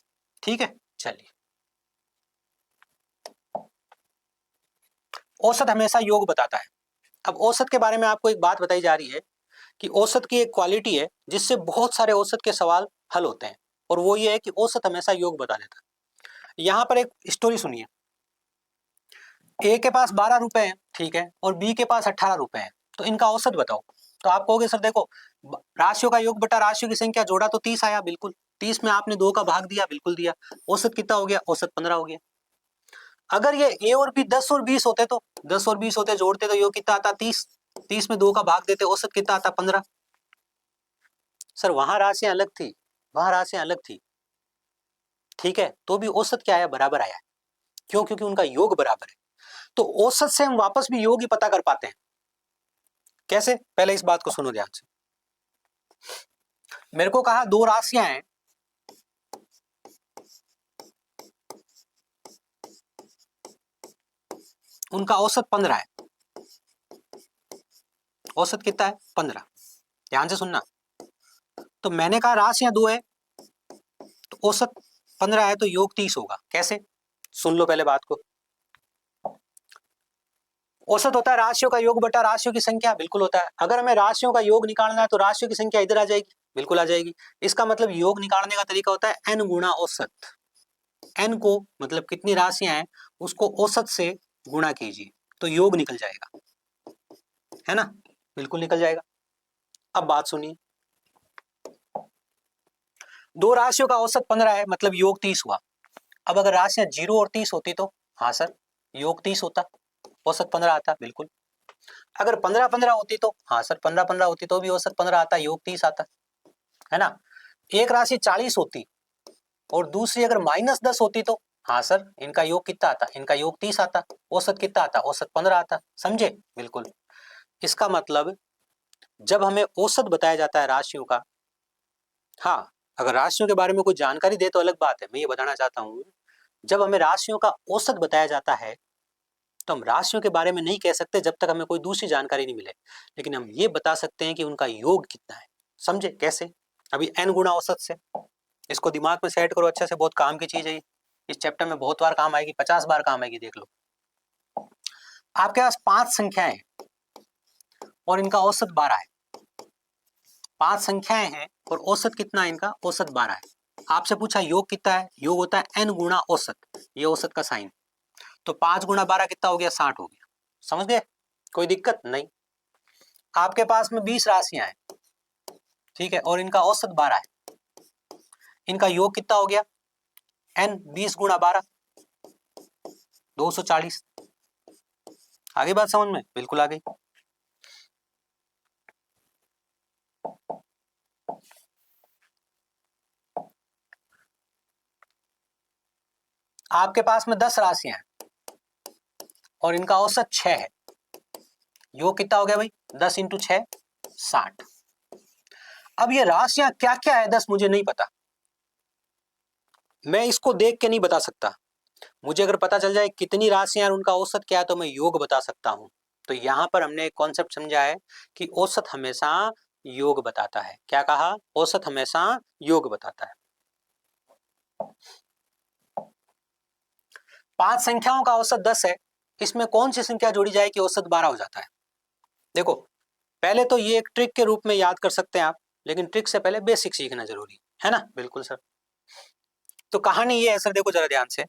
ठीक है। चलिए, औसत हमेशा योग बताता है। अब औसत के बारे में आपको एक बात बताई जा रही है कि औसत की एक क्वालिटी है जिससे बहुत सारे औसत के सवाल हल होते हैं, और वो ये है कि औसत हमेशा योग बता देता है। यहां पर एक स्टोरी सुनिए, ए के पास 12 रुपए हैं, ठीक है, और बी के पास 18 रुपए हैं, तो इनका औसत बताओ। तो आप कहोगे सर देखो, राशियों का योग बटा राशियों की संख्या जोड़ा तो 30 आया, बिल्कुल, 30 में आपने 2 का भाग दिया, बिल्कुल दिया, औसत कितना हो गया, औसत 15 हो गया। अगर ये ए और बी 10 और 20 होते तो 10 और 20 होते, जोड़ते तो योग कितना आता, 30, 30 में 2 का भाग देते, औसत कितना आता, 15। सर वहां राशियां अलग थी, वहां राशियां अलग थी, ठीक है, तो भी औसत क्या आया, बराबर आया, क्यों, क्योंकि उनका योग बराबर है। तो औसत से हम वापस भी योग ही पता कर पाते हैं, कैसे, पहले इस बात को सुनो ध्यान से। मेरे को कहा 2 राशियां हैं, उनका औसत 15 है, औसत कितना है, 15, ध्यान से सुनना। तो मैंने कहा राशियां 2 है तो औसत 15 है तो योग 30 होगा, कैसे, सुन लो पहले बात को। औसत होता है राशियों का योग बटा राशियों की संख्या, बिल्कुल होता है। अगर हमें राशियों का योग निकालना है तो राशियों की संख्या इधर आ जाएगी, बिल्कुल आ जाएगी। इसका मतलब योग निकालने का तरीका होता है n गुणा औसत। n को मतलब कितनी राशियां हैं उसको औसत से गुणा कीजिए तो योग निकल जाएगा, है ना, बिल्कुल निकल जाएगा। अब बात सुनिए, दो राशियों का औसत 15 है मतलब योग 30 हुआ। अब अगर राशियां 0 और 30 होती तो हाँ सर योग 30 होता, औसत 15 आता, बिल्कुल। अगर 15-15 होती तो हाँ सर 15-15 होती तो भी औसत 15 आता, योग 30 आता, है ना। एक राशि 40 होती और दूसरी अगर -10 होती तो हाँ सर इनका योग कितना आता, इनका योग 30 आता, औसत कितना आता, औसत 15 आता, समझे, बिल्कुल। इसका मतलब जब हमें औसत बताया जाता है राशियों का, हाँ अगर राशियों के बारे में कोई जानकारी दे तो अलग बात है, मैं ये बताना चाहता हूँ जब हमें राशियों का औसत बताया जाता है तो हम राशियों के बारे में नहीं कह सकते जब तक हमें कोई दूसरी जानकारी नहीं मिले, लेकिन हम ये बता सकते हैं कि उनका योग कितना है, समझे कैसे। अभी n गुणा औसत से, इसको दिमाग में सेट करो अच्छे से, बहुत काम की चीज है, इस चैप्टर में बहुत बार काम आएगी, 50 बार काम आएगी, देख लो। आपके पास 5 संख्याएं हैं और इनका औसत 12 है, 5 संख्याएं हैं और औसत कितना है इनका, औसत 12 है। आपसे पूछा योग कितना है, योग होता है n गुणा औसत, ये औसत का साइन, तो 5 गुणा 12 कितना हो गया, 60 हो गया, समझ गए, कोई दिक्कत नहीं। आपके पास में 20 राशियां हैं, ठीक है, और इनका औसत 12 है, इनका योग कितना हो गया, n 20 गुणा 12 240। आगे बात समझ में, बिल्कुल आ गई। आपके पास में 10 राशियां हैं और इनका औसत 6 है, योग कितना हो गया भाई, 10 इंटू 6 60। अब ये राशियां क्या क्या है 10 मुझे नहीं पता, मैं इसको देख के नहीं बता सकता, मुझे अगर पता चल जाए कितनी राशियां और उनका औसत क्या है तो मैं योग बता सकता हूं। तो यहां पर हमने एक कॉन्सेप्ट समझा है कि औसत हमेशा योग बताता है, क्या कहा, औसत हमेशा योग बताता है। 5 संख्याओं का औसत 10 है, इसमें कौन सी संख्या जोड़ी जाए कि औसत 12 हो जाता है। देखो पहले तो ये एक ट्रिक के रूप में याद कर सकते हैं आप, लेकिन ट्रिक से पहले बेसिक सीखना जरूरी है ना, बिल्कुल सर। तो कहानी ये है सर, देखो जरा ध्यान से,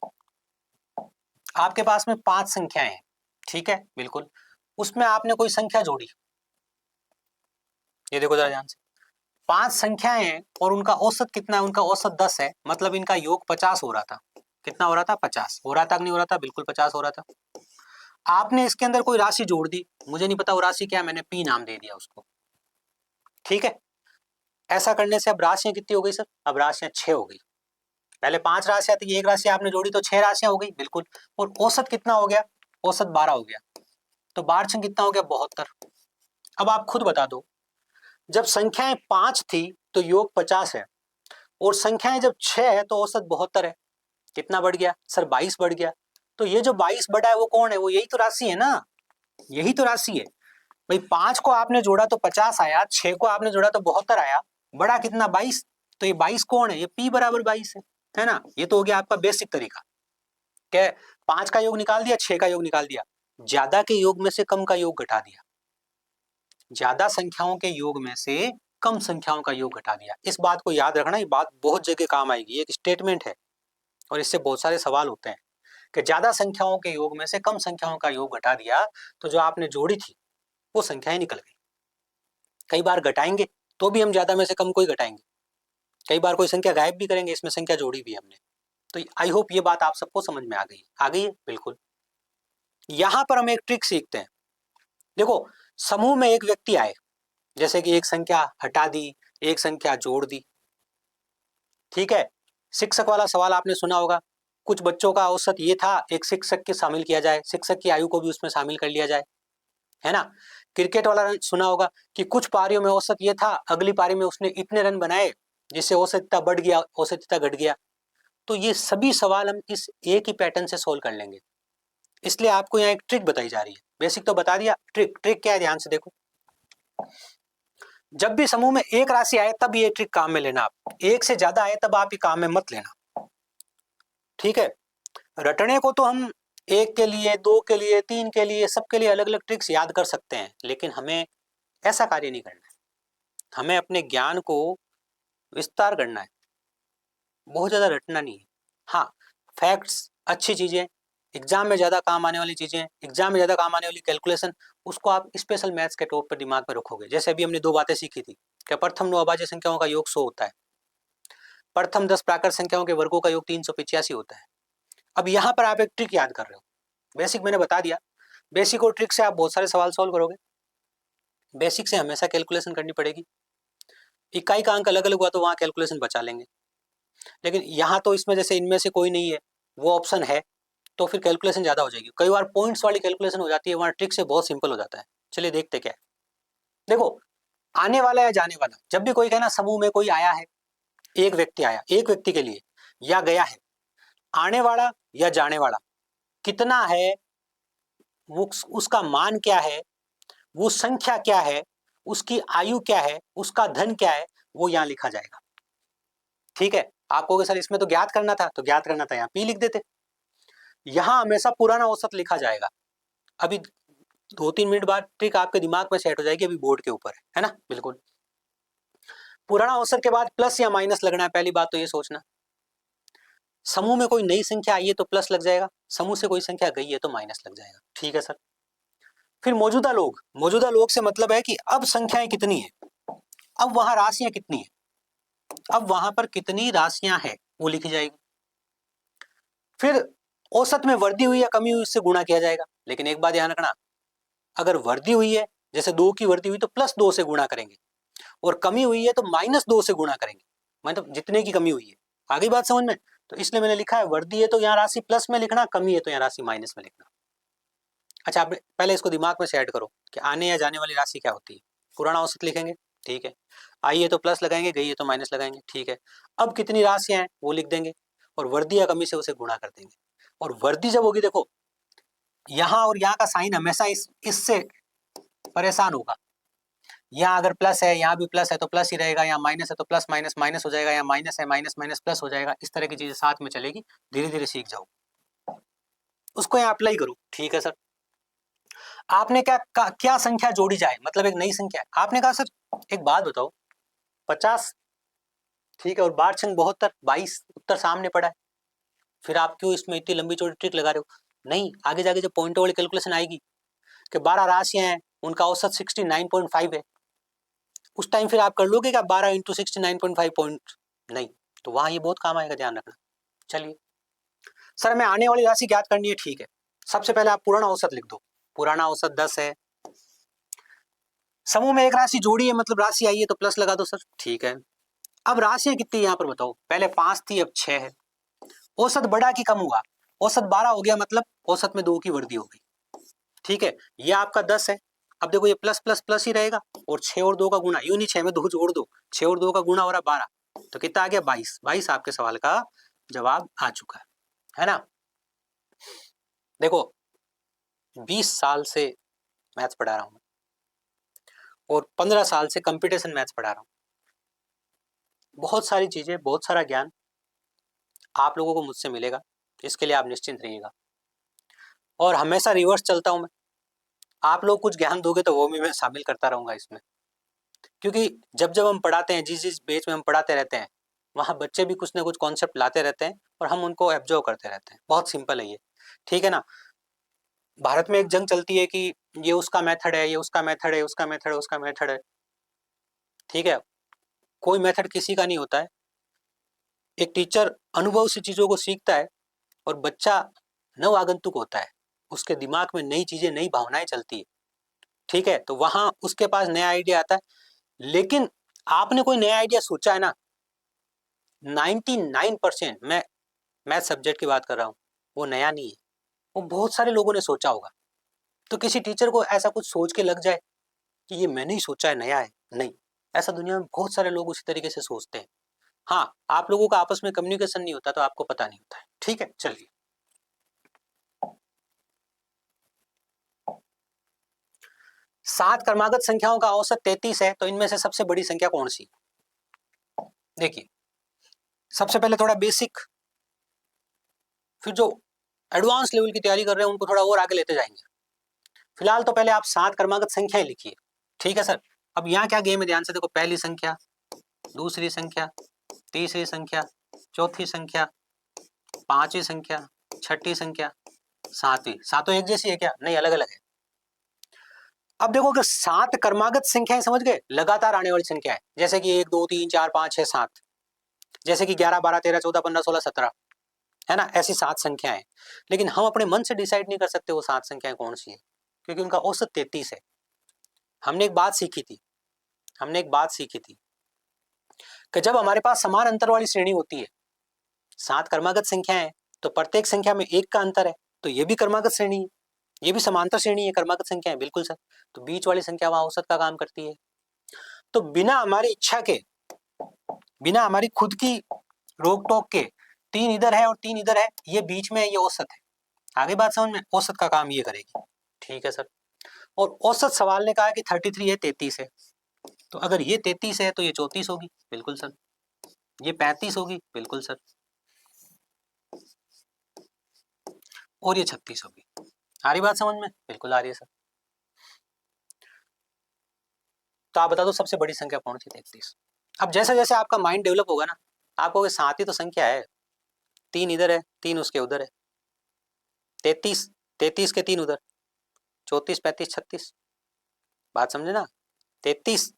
आपके पास में 5 संख्याएं हैं, ठीक है, बिल्कुल, उसमें आपने कोई संख्या जोड़ी, ये देखो जरा ध्यान से, 5 संख्याएं हैं और उनका औसत कितना है, उनका औसत 10 है, मतलब इनका योग 50 हो रहा था, कितना हो रहा था, 50 हो रहा था कि नहीं हो रहा था, बिल्कुल 50 हो रहा था। आपने इसके अंदर कोई राशि जोड़ दी, मुझे नहीं पता वो राशि क्या है, मैंने पी नाम दे दिया उसको, ठीक है। ऐसा करने से अब राशियां कितनी हो गई सर, अब राशियां 6 हो गई, पहले 5 राशियां थी, एक राशि आपने जोड़ी तो 6 राशियां हो गई, बिल्कुल। और औसत कितना हो गया, औसत 12 हो गया, तो 12 कितना हो गया, 72। अब आप खुद बता दो, जब संख्याएं 5 थी तो योग 50 है, और संख्याएं जब 6 है तो औसत 72 है, कितना बढ़ गया सर, 22 बढ़ गया। तो ये जो 22 बढ़ा है वो कौन है, वो यही तो राशि है ना, यही तो राशि है भाई। 5 को आपने जोड़ा तो 50 आया, 6 को आपने जोड़ा तो 72 आया, बड़ा कितना, 22। तो ये 22 कौन है, ये p बराबर 22 है ना। ये तो हो गया आपका बेसिक तरीका, क्या 5 का योग निकाल दिया, 6 का योग निकाल दिया, ज्यादा के योग में से कम का योग घटा दिया, ज्यादा संख्याओं के योग में से कम संख्याओं का योग घटा दिया। इस बात को याद रखना, ये बात बहुत जगह काम आएगी, एक स्टेटमेंट है और इससे बहुत सारे सवाल होते हैं कि ज्यादा संख्याओं के योग में से कम संख्याओं का योग घटा दिया तो जो आपने जोड़ी थी वो संख्याएं निकल गई। कई बार घटाएंगे तो भी हम ज्यादा में से कम को ही घटाएंगे, कई बार कोई संख्या गायब भी करेंगे, इसमें संख्या जोड़ी भी हमने। तो आई होप ये बात आप सबको समझ में आ गई है, बिल्कुल। यहां पर हम एक ट्रिक सीखते हैं, देखो समूह में एक व्यक्ति आए, जैसे कि एक संख्या हटा दी, एक संख्या जोड़ दी, ठीक है। शिक्षक वाला सवाल आपने सुना होगा, कुछ बच्चों का औसत ये था, एक शिक्षक के शामिल किया जाए, शिक्षक की आयु को भी उसमें शामिल कर लिया जाए, है ना। क्रिकेट वाला सुना होगा कि कुछ पारियों में औसत ये था, अगली पारी में उसने इतने रन बनाए जिससे औसत इतना बढ़ गया, औसत इतना घट गया। तो ये सभी सवाल हम इस एक ही पैटर्न से सोल्व कर लेंगे, इसलिए आपको यहाँ एक ट्रिक बताई जा रही है। बेसिक तो बता दिया, ट्रिक ट्रिक क्या है, ध्यान से देखो। जब भी समूह में एक राशि आए तब ये ट्रिक काम में लेना, आप एक से ज्यादा आए तब आप ये काम में मत लेना, ठीक है। रटने को तो हम एक के लिए, दो के लिए, तीन के लिए, सबके लिए अलग अलग ट्रिक्स याद कर सकते हैं, लेकिन हमें ऐसा कार्य नहीं करना है। हमें अपने ज्ञान को विस्तार करना है, बहुत ज़्यादा रटना नहीं है। हाँ, फैक्ट्स अच्छी चीज़ें, एग्जाम में ज़्यादा काम आने वाली चीज़ें, एग्जाम में ज़्यादा काम आने वाली कैलकुलेशन, उसको आप स्पेशल मैथ्स के टॉप पर दिमाग में रखोगे। जैसे अभी हमने दो बातें सीखी थी कि प्रथम 9 अभाज्य संख्याओं का योग 100 होता है, प्रथम 10 प्राकृत संख्याओं के वर्गों का योग 385 होता है। अब यहाँ पर आप एक ट्रिक याद कर रहे हो, बेसिक मैंने बता दिया, बेसिक और ट्रिक से आप बहुत सारे सवाल सॉल्व करोगे। बेसिक से हमेशा कैलकुलेशन करनी पड़ेगी, इकाई का अंक अलग अलग हुआ तो वहाँ कैलकुलेशन बचा लेंगे, लेकिन यहाँ तो इसमें जैसे इनमें से कोई नहीं है, वो ऑप्शन है, तो फिर कैलकुलेशन ज़्यादा हो जाएगी। कई बार पॉइंट्स वाली कैलकुलेशन हो जाती है, वहाँ ट्रिक से बहुत सिंपल हो जाता है। चलिए देखते क्या है। देखो, आने वाला या जाने वाला, जब भी कोई कहना समूह में कोई आया है, एक व्यक्ति आया, एक व्यक्ति के लिए या गया है, आने वाला या जाने वाला कितना है, वो उसका मान क्या है, वो संख्या क्या है, उसकी आयु क्या है, उसका धन क्या है, वो यहाँ लिखा जाएगा। ठीक है, आपको सर इसमें तो ज्ञात करना था, तो ज्ञात करना था यहाँ पी लिख देते। यहाँ हमेशा पुराना औसत लिखा जाएगा। अभी 2-3 मिनट बाद ट्रिक आपके दिमाग में सेट हो जाएगी, अभी बोर्ड के ऊपर है ना। बिल्कुल पुराना औसत के बाद प्लस या माइनस लगना है। पहली बात तो ये सोचना, समूह में कोई नई संख्या आई है तो प्लस लग जाएगा, समूह से कोई संख्या गई है तो माइनस लग जाएगा। ठीक है सर। फिर मौजूदा लोग, मौजूदा लोग से मतलब है कि अब संख्याएं कितनी है, अब वहां राशियां कितनी है, अब वहां पर कितनी राशियां हैं वो लिखी जाएगी। फिर औसत में वृद्धि हुई या कमी हुई उससे गुणा किया जाएगा। लेकिन एक बात ध्यान रखना, अगर वृद्धि हुई है, जैसे 2 की वृद्धि हुई तो +2 से गुणा करेंगे, और कमी हुई है तो -2 से गुणा करेंगे, मतलब जितने की कमी हुई है। आगे बात समझ में? तो इसलिए मैंने लिखा है वृद्धि है तो यहाँ राशि प्लस में लिखना, कमी है तो यहाँ राशि माइनस में लिखना। अच्छा, आप पहले इसको दिमाग में सेट करो कि आने या जाने वाली राशि क्या होती है। पुराना औसत लिखेंगे, ठीक है, आई है तो प्लस लगाएंगे, गई है तो माइनस लगाएंगे, ठीक है। अब कितनी राशियां हैं वो लिख देंगे, और वृद्धि या कमी से उसे गुणा कर देंगे। और वृद्धि जब होगी, देखो यहाँ और यहाँ का साइन हमेशा इससे परेशान होगा। यहाँ अगर प्लस है, यहाँ भी प्लस है तो प्लस ही रहेगा, यहाँ माइनस है तो प्लस माइनस माइनस हो जाएगा, यहाँ माइनस है माइनस माइनस प्लस हो जाएगा। इस तरह की चीजें साथ में चलेगी, धीरे धीरे सीख जाओ, उसको यहाँ अप्लाई करो। ठीक है सर। आपने क्या संख्या जोड़ी जाए, मतलब एक नई संख्या है। आपने कहा सर एक बात बताओ, 50, ठीक है, और 12 छंग 72, 22 उत्तर सामने पड़ा है, फिर आप क्यों इसमें इतनी लंबी चौड़ी ट्रिक लगा रहे हो? नहीं, आगे जाके जब पॉइंटों वाली कैलकुलेशन आएगी कि 12 राशियां हैं, उनका औसत 69.5 है, उस टाइम फिर आप कर लोगे क्या 12 इंटू 69.5 पॉइंट? नहीं, तो वहां ये बहुत काम आएगा, ध्यान रखना। चलिए सर, हमें आने वाली राशि ज्ञात करनी है, ठीक है। सबसे पहले आप पुराना औसत लिख दो। पुराना औसत 10 है, समूह में एक राशि जोड़ी है, मतलब राशि आई है तो प्लस लगा दो सर, ठीक है। अब राशियां कितनी यहाँ पर बताओ, पहले 5 थी अब 6 है। औसत बढ़ा कि कम हुआ? औसत 12 हो गया, मतलब औसत में 2 की वृद्धि हो गई। ठीक है, ये आपका 10 है। अब देखो ये प्लस प्लस प्लस ही रहेगा, और 6 और 2 का गुणा, यूं नहीं 6 में 2 जोड़ दो, 6 और 2 का गुणा हो रहा 12, तो कितना आ गया 22। 22 आपके सवाल का जवाब आ चुका है ना। देखो 20 साल से मैथ्स पढ़ा रहा हूं, और 15 साल से कंप्यूटेशन मैथ्स पढ़ा रहा हूं। बहुत सारी चीजें, बहुत सारा ज्ञान आप लोगों को मुझसे मिलेगा, इसके लिए आप निश्चिंत रहिएगा। और हमेशा रिवर्स चलता हूं मैं, आप लोग कुछ ज्ञान दोगे तो वो भी मैं शामिल करता रहूंगा इसमें, क्योंकि जब जब हम पढ़ाते हैं, जिस जिस बेच में हम पढ़ाते रहते हैं, वहाँ बच्चे भी कुछ ना कुछ कॉन्सेप्ट लाते रहते हैं, और हम उनको एब्जॉर्व करते रहते हैं। बहुत सिंपल है ये, ठीक है ना। भारत में एक जंग चलती है कि ये उसका मेथड है, ये उसका मेथड है, उसका मेथड है, उसका मेथड है, ठीक है। कोई मेथड किसी का नहीं होता है। एक टीचर अनुभव से चीज़ों को सीखता है, और बच्चा नव आगंतुक होता है, उसके दिमाग में नई चीज़ें, नई भावनाएं चलती है, ठीक है, तो वहाँ उसके पास नया आइडिया आता है। लेकिन आपने कोई नया आइडिया सोचा है ना, 99% मैं मैथ सब्जेक्ट की बात कर रहा हूँ, वो नया नहीं है, वो बहुत सारे लोगों ने सोचा होगा। तो किसी टीचर को ऐसा कुछ सोच के लग जाए कि ये मैंने ही सोचा है, नया है, नहीं, ऐसा दुनिया में बहुत सारे लोग उसी तरीके से सोचते हैं। हाँ, आप लोगों का आपस में कम्युनिकेशन नहीं होता तो आपको पता नहीं होता है, ठीक है। चलिए, 7 क्रमागत संख्याओं का औसत 33 है, तो इनमें से सबसे बड़ी संख्या कौन सी? देखिए, सबसे पहले थोड़ा बेसिक, फिर जो एडवांस लेवल की तैयारी कर रहे हैं उनको थोड़ा और आगे लेते जाएंगे। फिलहाल तो पहले आप 7 क्रमागत संख्याएं लिखिए, ठीक है सर। अब यहाँ क्या गेम है, ध्यान से देखो, पहली संख्या, दूसरी संख्या, तीसरी संख्या, चौथी संख्या, पांचवी संख्या, छठी संख्या, सातवीं। सातों एक जैसी है क्या? नहीं, अलग अलग है। अब देखो कि 7 क्रमागत संख्याएं समझ गए, लगातार आने वाली संख्या है, जैसे कि 1 2 3 4 5 6 7, जैसे कि 11 12 13 14 15 16 17, है ना, ऐसी 7 संख्याएं। लेकिन हम अपने मन से डिसाइड नहीं कर सकते वो 7 संख्याएं कौन सी है, क्योंकि उनका औसत 33 है। हमने एक बात सीखी थी कि जब हमारे पास समान अंतर वाली श्रेणी होती है, 7 क्रमागत संख्याएं हैं, तो प्रत्येक संख्या में 1 का अंतर है, तो ये भी क्रमागत श्रेणी है, ये भी समांतर श्रेणी है, क्रमागत संख्या है, बिल्कुल सर। तो बीच वाली संख्या वहां औसत का काम करती है। तो बिना हमारी इच्छा के, बिना हमारी खुद की रोक टोक के, 3 इधर है और 3 इधर है, ये बीच में है, ये औसत है। आगे बात समझ में? औसत का काम ये करेगी, ठीक है सर। और औसत सवाल ने कहा कि 33 है, 33 है, तो अगर ये 33 है तो ये 34 होगी, बिल्कुल सर। ये 35 होगी, बिल्कुल सर। और ये 36 होगी। आ रही बात समझ में? बिल्कुल आ रही है सर। तो आप बता दो सबसे बड़ी संख्या कौन सी? 33। अब जैसे जैसे आपका माइंड डेवलप होगा ना, आप कहोगे 7 ही तो संख्या है, 3 इधर है, 3 उसके उधर है, 33, 33 के 3 उधर, 34 35 36। बात समझे ना? 33,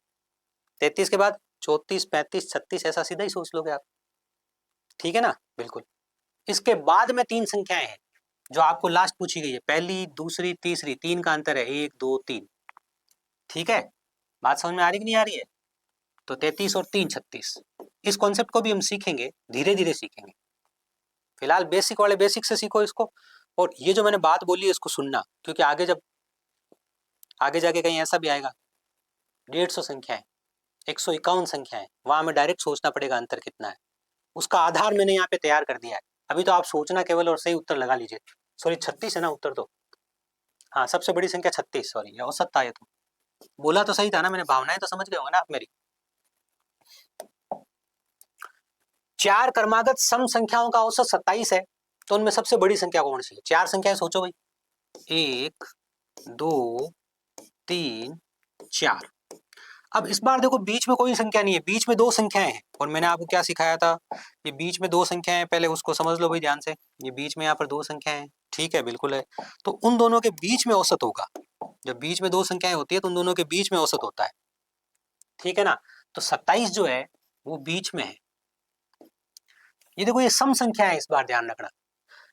33 के बाद 34 35 36, ऐसा सीधा ही सोच लोगे आप, ठीक है ना? बिल्कुल। इसके बाद में 3 संख्याएं हैं जो आपको लास्ट पूछी गई है, पहली दूसरी तीसरी, 3 का अंतर है, 1 2 3, ठीक है? बात समझ में आ रही कि नहीं आ रही है? तो 33 और 3 36। इस कॉन्सेप्ट को भी हम सीखेंगे, धीरे धीरे सीखेंगे। फिलहाल बेसिक वाले बेसिक से सीखो इसको, और ये जो मैंने बात बोली है इसको सुनना, क्योंकि आगे जब आगे जाके कहीं ऐसा भी आएगा 150 संख्याएं, 151 संख्याएं, वहां हमें डायरेक्ट सोचना पड़ेगा अंतर कितना है। उसका आधार मैंने यहाँ पे तैयार कर दिया है। अभी तो आप सोचना केवल और सही उत्तर लगा लीजिए। सॉरी 36 है ना उत्तर तो, हाँ सबसे बड़ी संख्या 36, सॉरी ये औसत था, ये तो बोला तो सही था ना मैंने, भावनाएं तो समझ गए होंगे ना आप मेरी। 4 क्रमागत सम संख्याओं का औसत 27 है, तो उनमें सबसे बड़ी संख्या कौन सी है? 4 संख्याएं सोचो भाई, 1 2 3 4। अब इस बार देखो बीच में कोई संख्या नहीं है, बीच में 2 संख्याएं हैं, और मैंने आपको क्या सिखाया था, ये बीच में 2 संख्याएं हैं, पहले उसको समझ लो भाई ध्यान से। ये बीच में यहाँ पर 2 संख्याएं हैं, ठीक है, बिल्कुल है। तो उन दोनों के बीच में औसत होगा। जब बीच में 2 संख्याएं होती है तो उन दोनों के बीच में औसत होता है, ठीक है ना? तो 27 जो है वो बीच में है। ये देखो ये सम संख्या है, इस बार ध्यान रखना।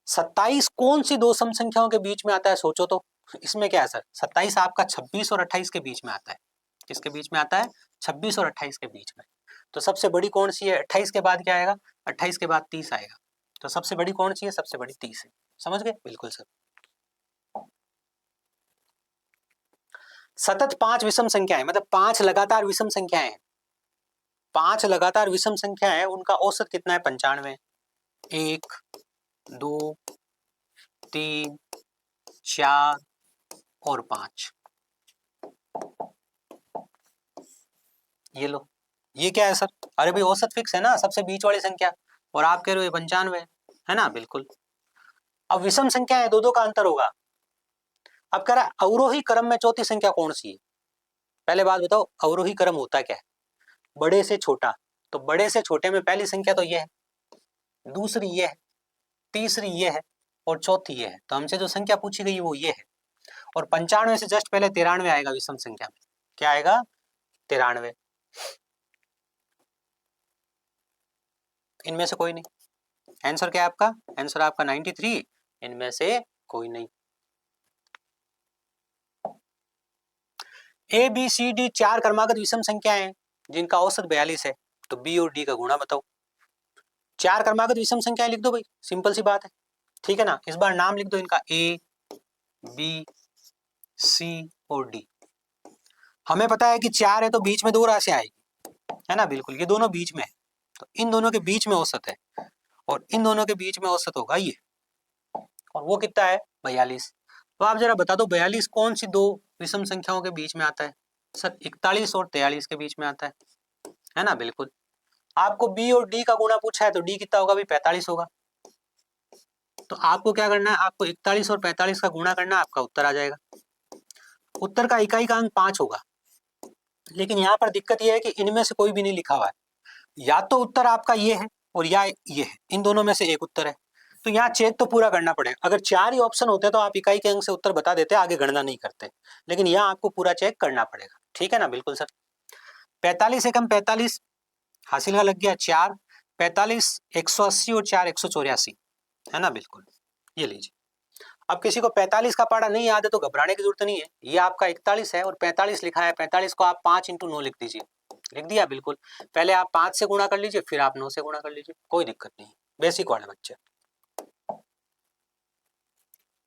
27 कौन सी 2 सम संख्याओं के बीच में आता है, सोचो तो। इसमें क्या है सर, 27 आपका 26 और 28 के बीच में आता है। किसके बीच में आता है? 26 और 28 के बीच में। तो सबसे बड़ी कौन सी है? 28 के बाद क्या आएगा? 28 के बाद 30 आएगा। तो सबसे बड़ी कौन सी है? सबसे बड़ी 30 है। समझ गए? बिल्कुल सर। सतत 5 विषम संख्याएं, मतलब 5 लगातार विषम संख्याएं हैं। 5 लगातार विषम संख्या है, उनका औसत कितना है? 95। 1 2 3 4 और 5। ये लो, ये क्या है सर? अरे भाई औसत फिक्स है ना, सबसे बीच वाली संख्या, और आप कह रहे हो 95 है ना? बिल्कुल। अब विषम संख्या है, 2 2 का अंतर होगा। अब कह रहा है अवरोही क्रम में चौथी संख्या कौन सी है? पहले बात बताओ, अवरोही क्रम होता क्या है? बड़े से छोटा। तो बड़े से छोटे में पहली संख्या तो ये है, दूसरी ये है, तीसरी ये है, और चौथी ये है। तो हमसे जो संख्या पूछी गई वो ये है। और 95 से जस्ट पहले 93 आएगा विषम संख्या में। क्या आएगा? 93। इनमें से कोई नहीं। आंसर क्या है आपका? आंसर आपका 93। इनमें से कोई नहीं। ए बी सी डी 4 क्रमागत विषम संख्याएं हैं जिनका औसत 42 है। तो बी और डी का गुणा बताओ। 4 क्रमागत विषम संख्याएं लिख दो भाई, सिंपल सी बात है, ठीक है ना? इस बार नाम लिख दो इनका, ए बी सी और डी। हमें पता है कि 4 है तो बीच में 2 राशियां आएगी, है ना? बिल्कुल, ये दोनों बीच में है, तो इन दोनों के बीच में औसत है, और इन दोनों के बीच में औसत होगा ये, और वो कितना है? 42। तो आप जरा बता दो 42 कौन सी 2 विषम संख्याओं के बीच में आता है? सर 41 और 43 के बीच में आता है ना? बिल्कुल। आपको बी और डी का गुणा पूछा है तो डी कितना होगा? भी 45 होगा। तो आपको क्या करना है, आपको 41 और 45 का गुणा करना है, आपका उत्तर आ जाएगा। उत्तर का इकाई का अंक 5 होगा, लेकिन यहाँ पर दिक्कत यह है कि इनमें से कोई भी नहीं लिखा हुआ है। या तो उत्तर आपका ये है और या ये है, इन दोनों में से एक उत्तर है। तो यहाँ चेक तो पूरा करना पड़ेगा। अगर 4 ही ऑप्शन होते तो आप इकाई के अंक से उत्तर बता देते, आगे गणना नहीं करते, लेकिन यहाँ आपको पूरा चेक करना पड़ेगा। ठीक है ना, बिल्कुल सर। 45 एकम 45 हासिल का लग गया 4, 45 180 और 4 184, है ना, बिल्कुल। ये लीजिए। अब किसी को 45 का पारा नहीं याद है तो घबराने की जरूरत नहीं है, ये आपका 41 है और 45 लिखा है, 45 को आप 5 × 9 लिख दीजिए। लिख दिया, बिल्कुल। पहले आप 5 से गुणा कर लीजिए, फिर आप 9 से गुणा कर लीजिए, कोई दिक्कत नहीं, बेसिक वाले बच्चे।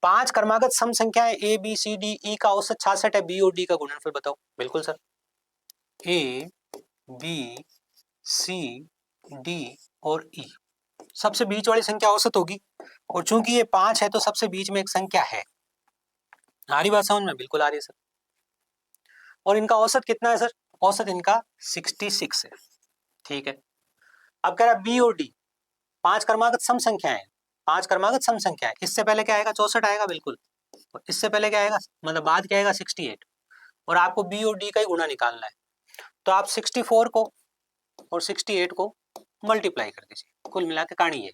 5 क्रमागत सम संख्याएं ए बी सी डी ई का औसत 66 है, बी और डी का गुणनफल बताओ। बिल्कुल sir, A B C D और ई, सबसे बीच वाली संख्या औसत होगी, और चूंकि ये 5 है तो सबसे बीच में एक संख्या है। आ रही बात समझ में? बिल्कुल आ रही है सर। और इनका औसत कितना है सर? औसत इनका 66 है। ठीक है। अब कह रहा है बी और डी 5 क्रमागत सम संख्याएं, 5 क्रमागत सम संख्या है, इससे पहले क्या आएगा? 64 आएगा, बिल्कुल। और इससे पहले क्या आएगा, मतलब बाद क्या आएगा? 68। और आपको बी और डी का ही गुणा निकालना है, तो आप 64 को और 68 को मल्टीप्लाई कर दीजिए, कुल मिला के कहानी है।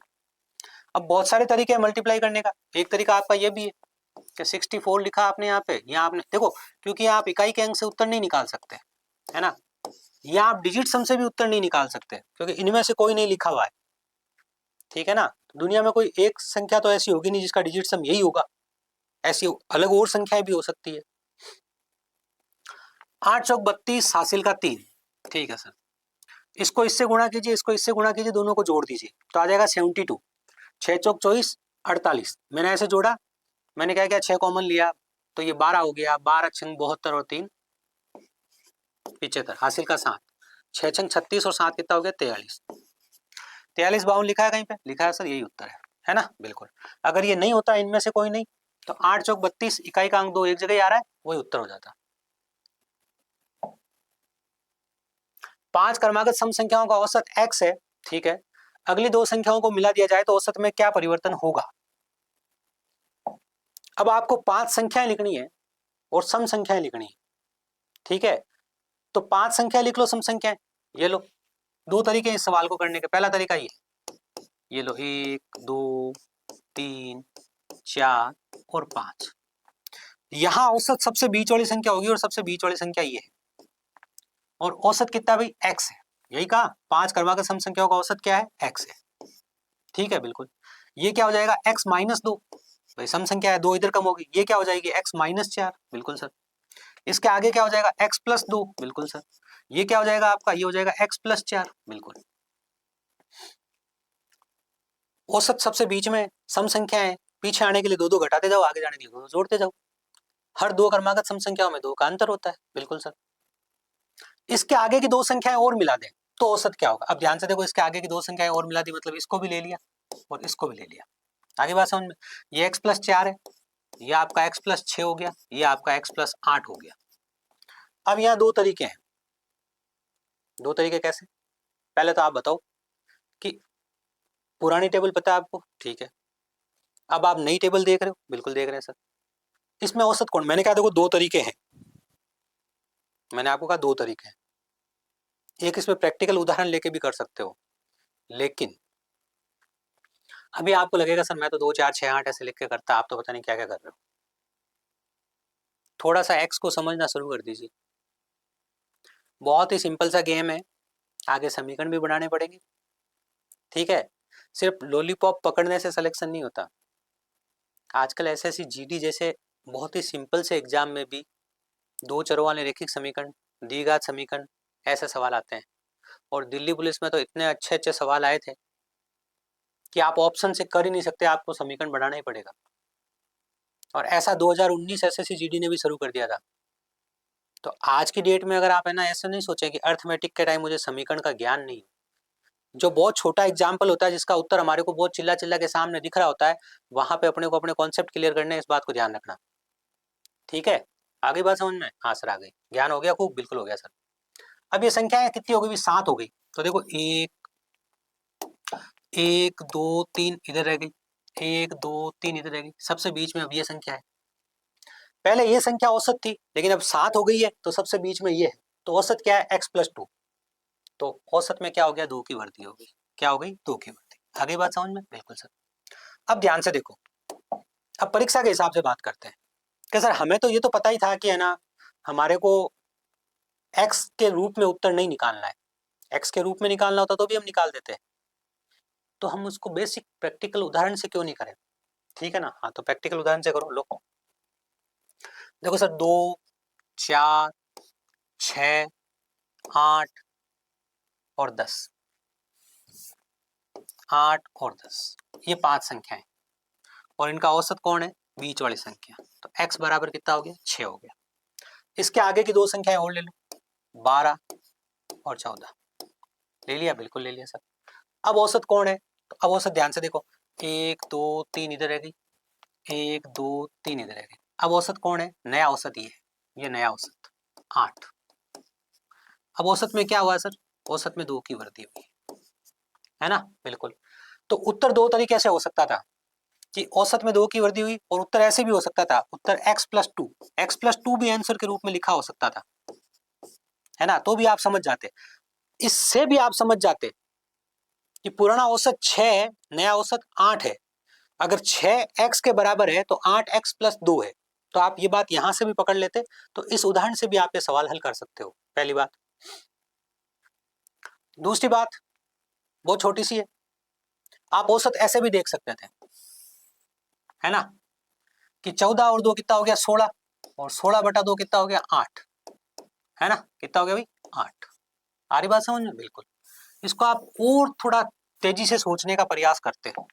अब बहुत सारे तरीके हैं मल्टीप्लाई करने का, एक तरीका आपका ये भी है कि 64 लिखा आपने यहाँ पे, यहाँ आपने देखो, क्योंकि आप इकाई के अंक से उत्तर नहीं निकाल सकते, है ना, या आप डिजिट सम से भी उत्तर नहीं निकाल सकते, क्योंकि इनमें से कोई नहीं लिखा हुआ है। ठीक है ना, दुनिया में कोई एक संख्या तो ऐसी होगी नहीं जिसका डिजिट सम यही होगा, ऐसी अलग और संख्याएं भी हो सकती है। 8 चौक 32 हासिल का 3। ठीक है सर, इसको इससे गुणा कीजिए, इसको इससे गुणा कीजिए, दोनों को जोड़ दीजिए तो आ जाएगा 72। 6 चौक 24 48, मैंने ऐसे जोड़ा, मैंने क्या किया, 6 कॉमन लिया तो ये 12 हो गया, 12 छंग 72 और 3 75 हासिल का 7, 6 छंग 36 और 7 कितना हो गया? 43। 43 52 लिखा है कहीं पे? लिखा है सर, यही उत्तर है ना, बिल्कुल। अगर ये नहीं होता इनमें से कोई नहीं, तो 8 चौक 32 इकाई का अंक 2 एक जगह ही आ रहा है, वही उत्तर हो जाता। 5 क्रमागत सम संख्याओं का औसत x है। ठीक है, अगली दो संख्याओं को मिला दिया जाए तो औसत में क्या परिवर्तन होगा? अब आपको 5 संख्याएं लिखनी है और सम संख्याएं लिखनी है। ठीक है, तो 5 संख्या लिख लो, सम संख्याएं ये लो। दो तरीके इस सवाल को करने के, पहला तरीका ये लो, 1 2 3 4 और 5। यहां औसत सबसे बीच वाली संख्या होगी और सबसे बीच वाली संख्या ये है, और औसत कितना भाई? x है। यही कहा, 5 क्रमागत सम संख्याओं का औसत क्या है? x है। ठीक है, बिल्कुल। ये क्या हो जाएगा? x माइनस 2, भाई सम संख्या है, 2 इधर कम होगी, ये क्या हो जाएगी? x माइनस 4, बिल्कुल सर। इसके आगे क्या हो जाएगा? x प्लस 2, बिल्कुल सर। ये क्या हो जाएगा आपका? ये हो जाएगा x प्लस 4, बिल्कुल। औसत सबसे बीच में, सम संख्या है, पीछे आने के लिए 2 2 घटाते जाओ, आगे जाने के लिए 2 2 जोड़ते जाओ। हर 2 क्रमागत सम संख्याओं में 2 का अंतर होता है, बिल्कुल सर। इसके आगे की 2 संख्याएं और मिला दें तो औसत क्या होगा? अब ध्यान से देखो, इसके आगे की 2 संख्याएं और मिला दी, मतलब इसको भी ले लिया और इसको भी ले लिया। आगे बात समझ में? ये x प्लस 4 है, ये आपका x प्लस 6 हो गया, ये आपका x प्लस 8 हो गया। अब यहाँ 2 तरीके हैं। 2 तरीके कैसे? पहले तो आप बताओ कि पुरानी टेबल पता है आपको? ठीक है। अब आप नई टेबल देख रहे हो? बिल्कुल देख रहे हैं सर। इसमें औसत कौन? मैंने कहा देखो 2 तरीके हैं, मैंने आपको कहा 2 तरीके हैं। एक इसमें प्रैक्टिकल उदाहरण लेके भी कर सकते हो, लेकिन अभी आपको लगेगा सर मैं तो 2 4 6 8 ऐसे लिख के करता, आप तो पता नहीं क्या क्या कर रहे हो। थोड़ा सा x को समझना शुरू कर दीजिए। बहुत ही सिंपल सा गेम है, आगे समीकरण भी बनाने पड़ेंगे। ठीक है, सिर्फ लॉलीपॉप पकड़ने से सिलेक्शन नहीं होता। आजकल एसएससी जीडी जैसे बहुत ही सिंपल से एग्जाम में भी 2 चरों वाले रैखिक समीकरण, द्विघात समीकरण, ऐसे सवाल आते हैं। और दिल्ली पुलिस में तो इतने अच्छे अच्छे सवाल आए थे कि आप ऑप्शन से कर ही नहीं सकते, आपको समीकरण बनाना ही पड़ेगा। और ऐसा 2019 एसएससी जीडी ने भी शुरू कर दिया था। तो आज की डेट में अगर आप है ना ऐसे नहीं सोचें कि अर्थमेटिक के टाइम मुझे समीकरण का ज्ञान नहीं, जो बहुत छोटा एग्जाम्पल होता है जिसका उत्तर हमारे को बहुत चिल्ला चिल्ला के सामने दिख रहा होता है, वहां पे अपने को अपने कॉन्सेप्ट क्लियर करने, इस बात को ध्यान रखना। ठीक है, आगे बात समझ में? हाँ सर आ गई, ज्ञान हो गया खूब, बिल्कुल हो गया सर। अब ये संख्याएं कितनी हो गई? 7 हो गई। तो देखो 1 1 2 3 इधर रह गई, 1 2 3 इधर रहेगी, सबसे बीच में अब ये संख्या है। पहले ये संख्या औसत थी, लेकिन अब 7 हो गई है तो सबसे बीच में ये है, तो औसत क्या है x + 2। तो औसत में क्या हो गया, 2 की वृद्धि हो गई। क्या हो गई, 2 की वृद्धि। आगे बात समझ में? बिल्कुल सर। अब ध्यान से देखो, अब परीक्षा के हिसाब से बात करते हैं कि सर हमें तो ये तो पता ही था कि है ना, हमारे को x के रूप में उत्तर नहीं निकालना है, x के रूप में निकालना होता तो भी हम निकाल देते, तो हम उसको बेसिक प्रैक्टिकल उदाहरण से क्यों नहीं करें? ठीक है ना, हाँ तो प्रैक्टिकल उदाहरण से करो। लो देखो सर, 2 4 6 8 और 10, 8 और 10, ये 5 संख्याएं और इनका औसत कौन है, बीच वाली संख्या। तो x बराबर कितना हो गया, 6 हो गया। इसके आगे की दो संख्याएं और ले लो, 12 और 14। ले लिया, बिल्कुल ले लिया सर। अब औसत कौन है, तो अब औसत ध्यान से देखो, 1 2 3 इधर रहेगी, 1 2 3 इधर रहेगी। अब औसत कौन है, नया औसत ये नया औसत 8। अब औसत में क्या हुआ सर, औसत में 2 की वृद्धि हुई है ना, बिल्कुल। तो उत्तर दो तरीके से हो सकता था कि औसत में 2 की वृद्धि हुई, और उत्तर ऐसे भी हो सकता था, उत्तर x+2 भी आंसर के रूप में लिखा हो सकता था, है ना, तो भी आप समझ जाते। इससे भी आप समझ जाते कि पुराना औसत 6 है, नया औसत 8 है। अगर 6 x के बराबर है तो 8 x + 2 है, तो आप ये बात यहां से भी पकड़ लेते, तो इस उदाहरण से भी आप ये सवाल हल कर सकते हो, पहली बात। दूसरी बात बहुत छोटी सी है, आप औसत ऐसे भी देख सकते थे, है ना, कि 14 और 2 कितना हो गया, 16, और 16/2 कितना हो गया, 8, है ना, कितना हो गया भाई, 8। आ रही बात समझ में? बिल्कुल। इसको आप और थोड़ा तेजी से सोचने का प्रयास करते हैं।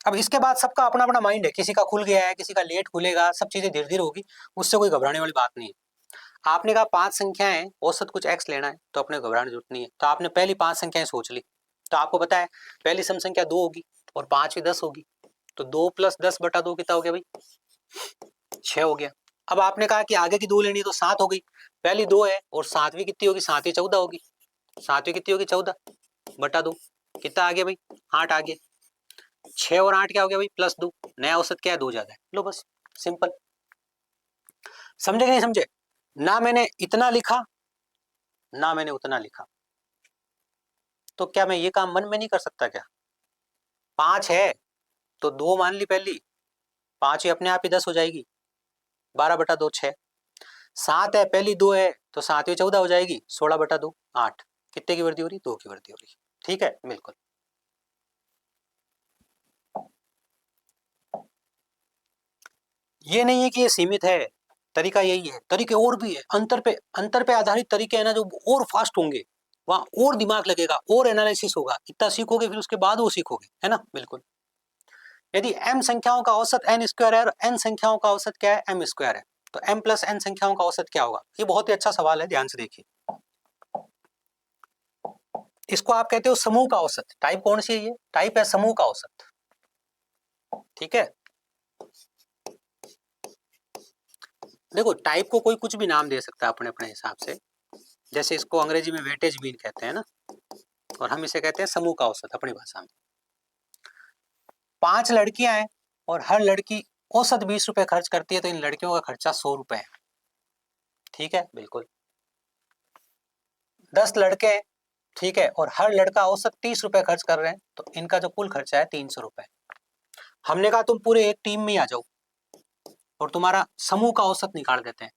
अब इसके बाद सबका अपना अपना माइंड है, किसी का खुल गया है, किसी का लेट खुलेगा, सब चीजें धीरे धीरे होगी, उससे कोई घबराने वाली बात नहीं है। आपने कहा 5 संख्याएं, औसत कुछ x लेना है, तो अपने घबराने की जरूरत नहीं है। तो आपने पहली 5 संख्याएं सोच ली, तो आपको पता है पहली सम संख्या 2 होगी और 5 भी 10 होगी, तो 2 + 10/2 कितना हो गया भाई, 6 हो गया। अब आपने कहा कि आगे की 2 लेनी है, तो 7 हो गई। पहली 2 है और 7वीं कितनी होगी, 7वीं 14 होगी, 7वीं कितनी होगी, 14/2, कितना आ गया भाई, 8 आ गया। 6 और 8 क्या हो गया भाई, +2, नया औसत क्या है, 2 ज्यादा है। लो बस, सिंपल। समझे कि नहीं समझे? ना मैंने इतना लिखा ना मैंने उतना लिखा, तो क्या मैं ये काम मन में नहीं कर सकता क्या? 5 है तो 2 मान ली पहली, 5 ही अपने आप ही 10 हो जाएगी, 12/2 6। 7 है, पहली 2 है तो 7वीं 14 हो जाएगी, 16/2 8। कितने की वृद्धि हो रही, 2 की वृद्धि हो रही। ठीक है, बिल्कुल। ये नहीं है कि ये सीमित है, तरीका यही है, तरीके और भी है, अंतर पे आधारित तरीके है ना, जो और फास्ट होंगे, वहां और दिमाग लगेगा, और एनालिसिस होगा, इतना सीखोगे फिर उसके बाद वो सीखोगे, है ना, बिल्कुल। यदि m संख्याओं का औसत n² है और n संख्याओं का औसत क्या है, m² है, तो m + n संख्याओं का औसत क्या होगा? ये बहुत ही अच्छा सवाल है, ध्यान से देखिए। इसको आप कहते हो समूह का औसत। टाइप कौन सी है, ये टाइप है समूह का औसत। ठीक है, देखो टाइप को कोई कुछ भी नाम दे सकता है अपने अपने हिसाब से, जैसे इसको अंग्रेजी में वेटेज मीन कहते हैं ना, और हम इसे कहते हैं समूह का औसत अपनी भाषा में। 5 लड़कियां हैं और हर लड़की औसत 20 रुपए खर्च करती है, तो इन लड़कियों का खर्चा 100 रुपए है। ठीक है, बिल्कुल। 10 लड़के हैं, ठीक है, और हर लड़का औसत 30 रुपए खर्च कर रहे हैं, तो इनका जो कुल खर्चा है 300 रुपए। हमने कहा तुम पूरे एक टीम में आ जाओ और तुम्हारा समूह का औसत निकाल देते हैं।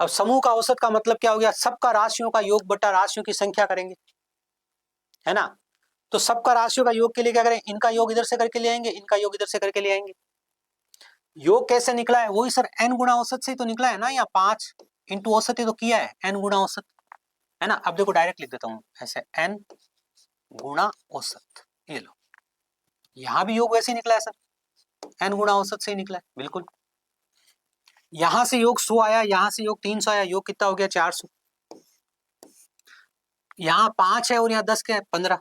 अब समूह का औसत का मतलब क्या हो गया, सबका राशियों का योग बटा राशियों की संख्या करेंगे, है ना। तो सबका राशियों का योग के लिए क्या करें, इनका योग इधर से करके ले आएंगे, इनका योग इधर से करके ले आएंगे। योग कैसे निकला है, वही सर n गुणा औसत से ही तो निकला है ना, या 5 इंटू औसत ही तो किया है, n गुणा औसत, है ना। अब देखो डायरेक्ट लिख देता हूं ऐसे, n गुणा औसत, ये लो, यहां भी योग वैसे ही निकला है सर, n गुणा औसत से ही निकला है, बिल्कुल। यहां से योग 100 आया, यहां से योग 300 आया, योग कितना हो गया, 400। यहाँ 5 है और यहाँ 10 के 15,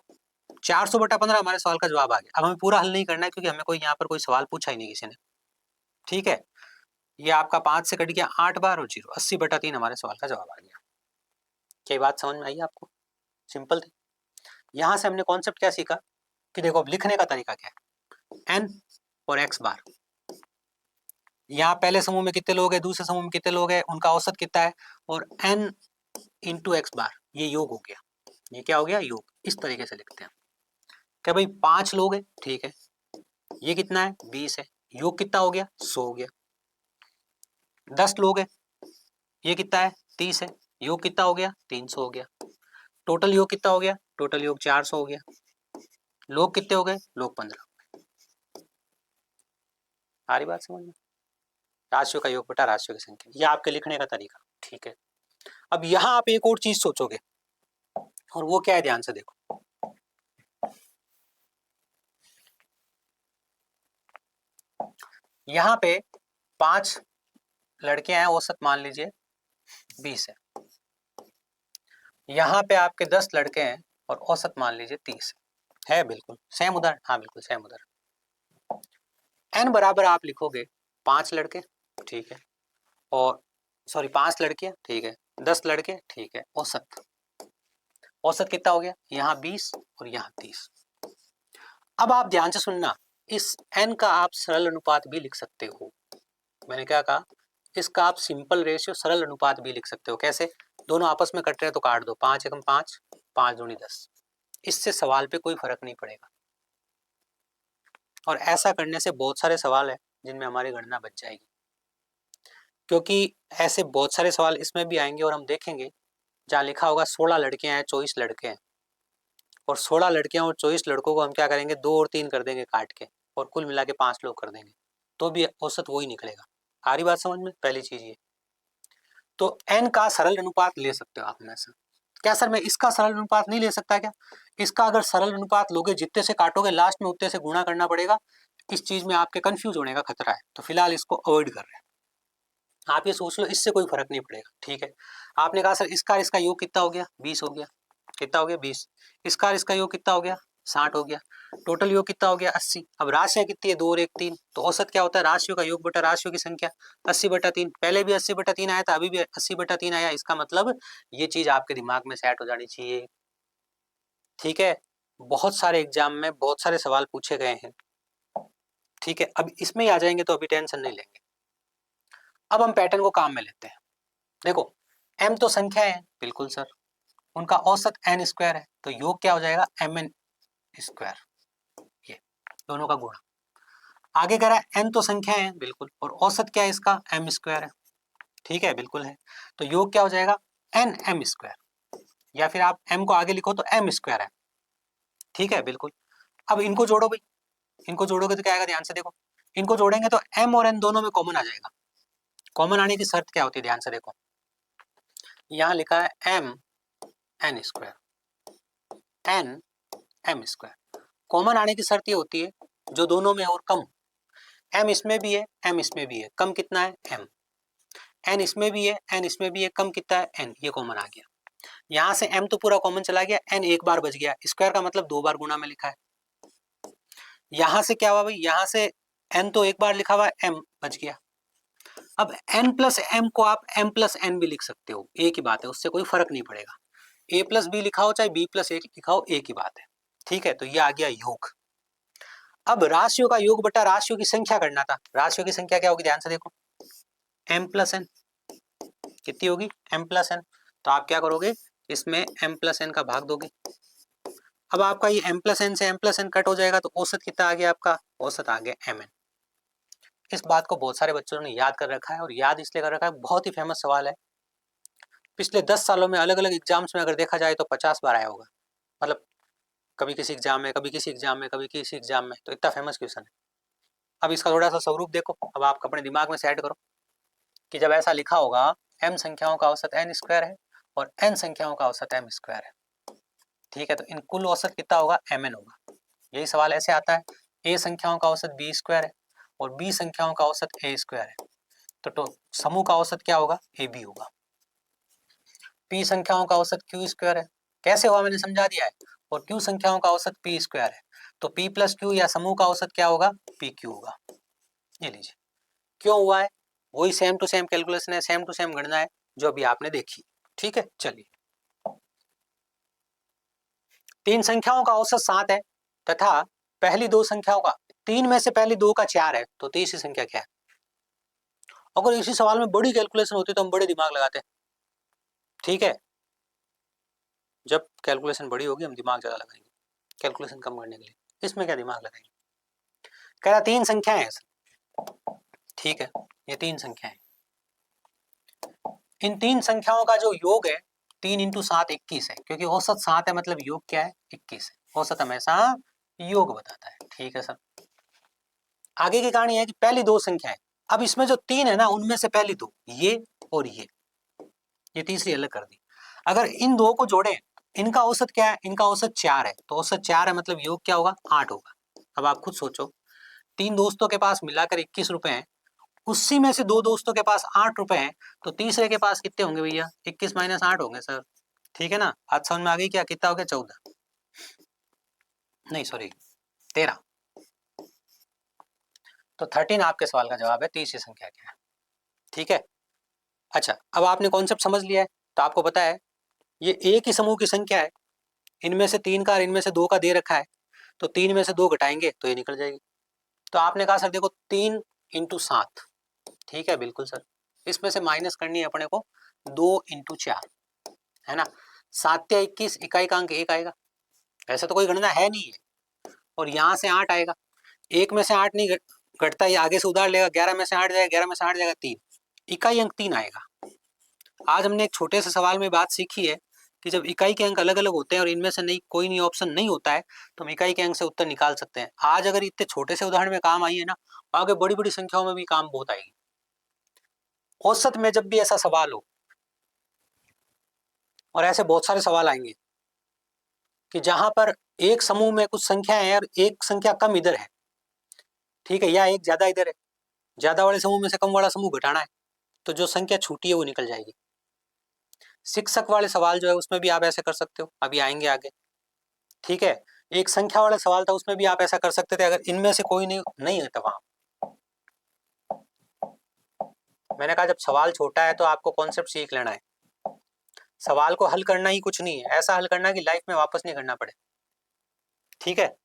400/15 हमारे सवाल का जवाब आ गया। अब हमें पूरा हल नहीं करना है, क्योंकि हमें कोई यहाँ पर कोई सवाल पूछा ही नहीं किसी ने। ठीक है, ये आपका 5 से कट गया 8 बार और 0, 80/3 हमारे सवाल का जवाब आ गया। क्या बात समझ में आई आपको? सिंपल थी। यहाँ से हमने कॉन्सेप्ट क्या सीखा कि देखो अब लिखने का तरीका क्या है, n और x बार। यहाँ पहले समूह में कितने लोग हैं, दूसरे समूह में कितने लोग हैं, उनका औसत कितना है, और n इंटू एक्स बार, ये योग हो गया। ये क्या हो गया, योग। इस तरीके से लिखते हैं क्या भाई, 5 लोग हैं, ठीक है, ये कितना है, 20 है, योग कितना हो गया, 100 हो गया। 10 लोग हैं, ये कितना है, 30 है, योग कितना हो गया, 300 हो गया। टोटल योग कितना हो गया, टोटल योग 400 हो गया। लोग कितने हो गए, लोग 15। आ रही बात समझ में? राशियों का योग बटा राशियों की संख्या, ये आपके लिखने का तरीका, ठीक है। अब यहां आप एक और चीज सोचोगे, और वो क्या है, ध्यान से देखो। यहाँ पे 5 लड़के हैं, औसत मान लीजिए 20 है। यहाँ पे आपके 10 लड़के हैं और औसत मान लीजिए 30 है। बिल्कुल सेम उदाहरण, हाँ बिल्कुल सेम उदाहरण। n बराबर आप लिखोगे 5 लड़के, ठीक है, और सॉरी 5 लड़के, ठीक है, 10 लड़के, ठीक है, औसत, औसत कितना हो गया, यहाँ 20 और यहाँ 30। अब आप ध्यान से सुनना, इस n का आप सरल अनुपात भी लिख सकते हो। मैंने क्या कहा, इसका आप सिंपल रेशियो सरल अनुपात भी लिख सकते हो। कैसे, दोनों आपस में कट रहे हैं तो काट दो, 5 एकम 5, 5 दूनी 10। इससे सवाल पे कोई फर्क नहीं पड़ेगा, और ऐसा करने से बहुत सारे सवाल है जिनमें हमारी गणना बच जाएगी, क्योंकि ऐसे बहुत सारे सवाल इसमें भी आएंगे, और हम देखेंगे जहाँ लिखा होगा 16 लड़के हैं, 24 लड़के हैं, और 16 लड़कियां और 24 लड़कों को हम क्या करेंगे, 2 और 3 कर देंगे काट के, और कुल मिला के 5 लोग कर देंगे, तो भी औसत वही निकलेगा। आ रही बात समझ में? पहली चीज ये, तो n का सरल अनुपात ले सकते हो आप में से। क्या सर मैं इसका सरल अनुपात नहीं ले सकता क्या? इसका अगर सरल अनुपात लोगे, जितने से काटोगे लास्ट में उतने से गुणा करना पड़ेगा। इस चीज में आपके कंफ्यूज होने का खतरा है, तो फिलहाल इसको अवॉइड कर रहे हैं। आप ये सोच लो, इससे कोई फर्क नहीं पड़ेगा, ठीक है। आपने कहा सर इसका और इसका योग कितना हो गया, 20 हो गया, कितना हो गया 20। इसका और इसका योग कितना हो गया, 60 हो गया। टोटल योग कितना हो गया, 80। अब राशियां कितनी है, 2 और 1 3, तो औसत क्या होता है, राशियों का योग बटा राशियों की संख्या, 80/3। पहले भी 80/3 आया था, अभी भी 80/3 आया। इसका मतलब ये चीज आपके दिमाग में सेट हो जानी चाहिए, ठीक है। बहुत सारे एग्जाम में बहुत सारे सवाल पूछे गए हैं, ठीक है। अब इसमें ही आ जाएंगे तो अभी टेंशन नहीं लेंगे। अब हम पैटर्न को काम में लेते हैं। देखो, m तो संख्या है, बिल्कुल सर, उनका औसत n स्क्वायर है, तो योग क्या हो जाएगा, mn स्क्वायर, ये दोनों का गुणा। आगे कह रहा है n तो संख्या है, बिल्कुल, और औसत क्या है इसका, m स्क्वायर है, ठीक है, बिल्कुल है। तो योग क्या हो जाएगा, n m स्क्वायर, या फिर आप m को आगे लिखो तो m स्क्वायर है, ठीक है, बिल्कुल। अब इनको जोड़ो भाई, इनको जोड़ोगे तो क्या आएगा, ध्यान से देखो, इनको जोड़ेंगे तो m और n दोनों में कॉमन आ जाएगा। कॉमन आने की शर्त क्या होती है, ध्यान से देखो, यहाँ लिखा है m n square, n m square. Common आने की शर्त ये होती है जो दोनों में और कम, m इसमें भी है, m इसमें भी है, कम कितना है, m। n इसमें भी है, n इसमें भी है, कम कितना है, n। ये कॉमन आ गया, यहाँ से m तो पूरा कॉमन चला गया, n एक बार बच गया, स्क्वायर का मतलब 2 बार गुना में लिखा है। यहाँ से क्या हुआ भाई, यहाँ से n तो एक बार लिखा हुआ है, m बच गया। अब n प्लस m को आप m प्लस n भी लिख सकते हो, एक ही बात है, उससे कोई फर्क नहीं पड़ेगा। a प्लस बी लिखा हो चाहे b प्लस a लिखा हो, एक ही बात है, ठीक है। तो ये आ गया योग। अब राशियों का योग बटा राशियों की संख्या करना था। राशियों की संख्या क्या होगी, ध्यान से देखो, m प्लस n कितनी होगी, m प्लस n। तो आप क्या करोगे, इसमें m प्लस n का भाग दोगे। अब आपका ये m प्लस n से m प्लस n कट हो जाएगा, तो औसत कितना आ गया आपका, औसत आ गया mn। इस बात को बहुत सारे बच्चों ने याद कर रखा है, और याद इसलिए कर रखा है, बहुत ही फेमस सवाल है। पिछले 10 सालों में अलग अलग एग्जाम्स में अगर देखा जाए तो 50 बार आया होगा, मतलब कभी किसी एग्जाम में, कभी किसी एग्जाम में, कभी किसी एग्जाम में, तो इतना फेमस क्वेश्चन है। अब इसका थोड़ा सा स्वरूप देखो, अब आप अपने दिमाग में सेट करो कि जब ऐसा लिखा होगा, m संख्याओं का औसत n स्क्वायर है और n संख्याओं का औसत m स्क्वायर है, ठीक है, तो इन कुल औसत कितना होगा, mn होगा। यही सवाल ऐसे आता है, a संख्याओं का औसत b स्क्वायर है और b संख्याओं का औसत a स्क्वायर है, तो समूह का औसत क्या होगा, ab होगा। p संख्याओं का औसत q स्क्वायर है, कैसे हुआ मैंने समझा दिया है, और q संख्याओं का औसत p स्क्वायर है, तो p प्लस q या समूह का औसत क्या होगा, pq होगा। ये लीजिए, क्यों हुआ है, वही सेम टू सेम कैलकुलेशन है, सेम टू सेम गणना है जो अभी आपने देखी, ठीक है। चलिए, 3 संख्याओं का औसत 7 है तथा पहली 2 संख्याओं का 3 में से पहली 2 का 4 है तो तीसरी संख्या क्या है? अगर इसी सवाल में बड़ी कैलकुलेशन होती तो हम बड़े दिमाग लगाते, ठीक है। जब कैलकुलेशन बड़ी होगी हम दिमाग ज्यादा लगाएंगे कैलकुलेशन कम करने के लिए, इसमें क्या दिमाग लगाएंगे। कह रहा 3 संख्याएं हैं, ठीक है, ये 3 संख्याएं, इन 3 संख्याओं का जो योग है 3 इंटू 7 21 है, क्योंकि औसत 7 है मतलब योग क्या है 21 है, औसत हमेशा योग बताता है, ठीक है सर। आगे की कहानी है कि पहली 2 संख्याएं, अब इसमें जो 3 है ना उनमें से पहली 2 ये और ये तीसरी अलग कर दी। अगर इन 2 को जोड़ें, इनका औसत क्या है, इनका औसत 4 है, तो औसत 4 है मतलब योग क्या होगा 8 होगा। अब आप खुद सोचो, 3 दोस्तों के पास मिलाकर 21 रुपए हैं, उसी में से 2 दोस्तों के पास 8 रुपए हैं, तो तीसरे के पास कितने होंगे भैया, 21 माइनस 8 होंगे सर, ठीक है ना। आज समझ में आ गई क्या, कितना हो गया 14, नहीं सॉरी 13, तो 13 आपके सवाल का जवाब है, तीसरी संख्या क्या है, ठीक है। अच्छा, अब आपने कॉन्सेप्ट समझ लिया है, तो आपको पता है ये एक ही समूह की संख्या है, इनमें से 3 का और इनमें से 2 का दे रखा है, तो 3 में से 2 घटाएंगे तो ये निकल जाएगी। तो आपने कहा सर देखो 3 इंटू 7, ठीक है बिल्कुल सर, इसमें से माइनस करनी है अपने को 2 इंटू 4, है ना। 7 या 21, इकाई का अंक 1 आएगा, ऐसा तो कोई गणना है नहीं है, और यहाँ से 8 आएगा, 1 में से 8 नहीं घटता, ये आगे से उधार लेगा, 11 में से 8 जाएगा, 11 में से 8 जाएगा 3, इकाई अंक 3 आएगा। आज हमने एक छोटे से सवाल में बात सीखी है कि जब इकाई के अंक अलग अलग होते हैं और इनमें से नहीं कोई नहीं ऑप्शन नहीं होता है तो हम इकाई के अंक से उत्तर निकाल सकते हैं। आज अगर इतने छोटे से उदाहरण में काम आई है ना, आगे बड़ी बड़ी संख्याओं में भी काम बहुत आएगी। औसत में जब भी ऐसा सवाल हो, और ऐसे बहुत सारे सवाल आएंगे कि जहां पर एक समूह में कुछ संख्या है और एक संख्या कम इधर है, ठीक है, या एक ज्यादा इधर है, ज्यादा वाले समूह में से कम वाला समूह घटाना है, तो जो संख्या छूटी है वो निकल जाएगी। शिक्षक वाले सवाल जो है उसमें भी आप ऐसे कर सकते हो, अभी आएंगे आगे, ठीक है। एक संख्या वाला सवाल था उसमें भी आप ऐसा कर सकते थे, अगर इनमें से कोई नहीं है तो वहां मैंने कहा जब सवाल छोटा है तो आपको कॉन्सेप्ट सीख लेना है, सवाल को हल करना ही कुछ नहीं है, ऐसा हल करना कि लाइफ में वापस नहीं करना पड़े, ठीक है।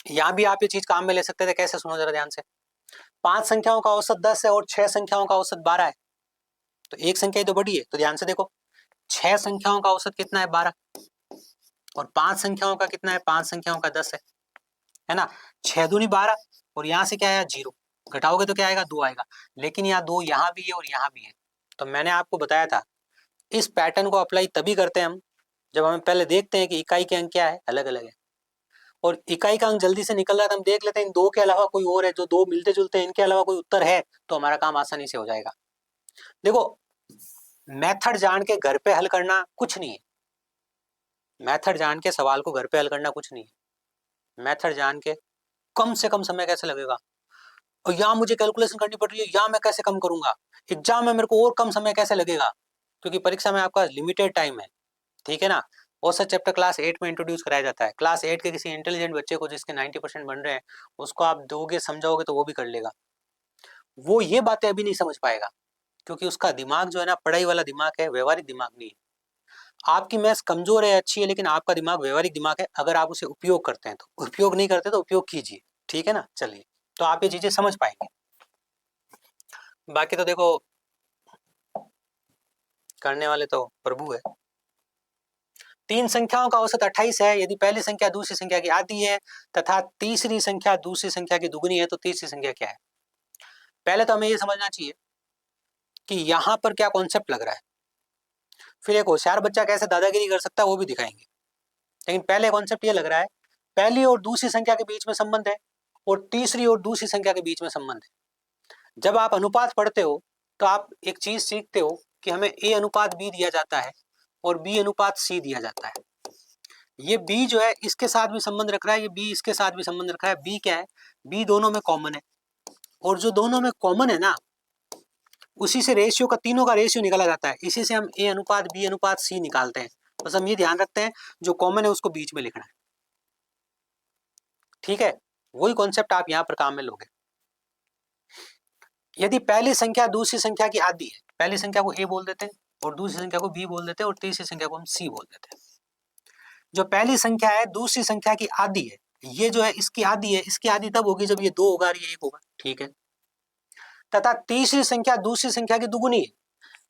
यहां भी आप ये चीज काम में ले सकते थे, कैसे सुनो जरा ध्यान से। 5 संख्याओं का औसत 10 है और 6 संख्याओं का औसत 12 है, तो एक संख्या ही तो बड़ी है, तो ध्यान से देखो 6 संख्याओं का औसत कितना है 12, और 5 संख्याओं का कितना है, 5 संख्याओं का 10 है ना। 6 दूनी 12, और यहाँ से क्या आया 0, घटाओगे तो क्या आएगा 2 आएगा, लेकिन यहाँ 2 यहाँ भी है और यहाँ भी है। तो मैंने आपको बताया था इस पैटर्न को अप्लाई तभी करते हैं हम जब हमें पहले देखते हैं कि इकाई के अंक क्या है, अलग अलग है, और इकाई का अंक जल्दी से निकल रहा है तो हम देख लेते हैं इन 2 के अलावा कोई और है, जो 2 मिलते जुलते हैं, इनके अलावा कोई उत्तर है, तो हमारा काम आसानी से हो जाएगा। देखो मेथड जान के घर पे हल करना कुछ नहीं है, मेथड जान के सवाल को घर पे हल करना कुछ नहीं है, मेथड जान के कम से कम समय कैसे लगेगा, और यहाँ मुझे कैलकुलेशन करनी पड़ रही है, यहाँ मैं कैसे कम करूंगा, एग्जाम में मेरे को और कम समय कैसे लगेगा, क्योंकि परीक्षा में आपका लिमिटेड टाइम है, ठीक है ना। औसत चैप्टर क्लास 8 में इंट्रोड्यूस कराया जाता है, क्लास 8 के किसी इंटेलिजेंट बच्चे को जिसके 90% बन रहे हैं उसको आप दोगे समझाओगे तो वो भी कर लेगा, वो ये बातें अभी नहीं समझ पाएगा, क्योंकि उसका दिमाग जो है ना पढ़ाई वाला दिमाग है, व्यवहारिक दिमाग नहीं है। आपकी मैथ्स कमजोर है अच्छी है, लेकिन आपका दिमाग व्यवहारिक दिमाग है, अगर आप उसे उपयोग करते हैं तो, उपयोग नहीं करते तो उपयोग कीजिए, ठीक है ना। चलिए, तो आप ये चीजें समझ पाएंगे, बाकी तो देखो करने वाले तो प्रभु है। 3 संख्याओं का औसत 28 है, यदि पहली संख्या दूसरी संख्या की आधी है तथा तीसरी संख्या दूसरी संख्या की दुगनी है तो तीसरी संख्या क्या है। पहले तो हमें ये समझना चाहिए कि यहां पर क्या कॉन्सेप्ट लग रहा है, फिर एक होशियार बच्चा कैसे दादागिरी कर सकता है वो भी दिखाएंगे, लेकिन पहले कॉन्सेप्ट ये लग रहा है पहली और दूसरी संख्या के बीच में संबंध है और तीसरी और दूसरी संख्या के बीच में संबंध है। जब आप अनुपात पढ़ते हो तो आप एक चीज सीखते हो कि हमें ए अनुपात बी दिया जाता है और बी अनुपात सी दिया जाता है। ये बी जो है इसके साथ भी संबंध रख रहा है, ये बी इसके साथ भी संबंध रख रहा है। बी क्या है, बी दोनों में कॉमन है, और जो दोनों में कॉमन है ना उसी से रेशियो का, तीनों का रेशियो निकाला जाता है, इसी से हम ए अनुपात बी अनुपात सी निकालते हैं। बस हम ये ध्यान रखते हैं जो कॉमन है उसको बीच में लिखना है, ठीक है। वही कॉन्सेप्ट आप यहां पर काम में लोगे। यदि पहली संख्या दूसरी संख्या की आधी है, पहली संख्या को ए बोल देते हैं और दूसरी संख्या को बी बोल देते हैं और तीसरी संख्या को हम सी बोल देते हैं। जो पहली संख्या है दूसरी संख्या की आधी है, ये जो है इसकी आधी है, इसकी आधी तब होगी जब ये 2 होगा और ये 1 होगा, ठीक है। तथा तीसरी संख्या दूसरी संख्या की दुगुनी है,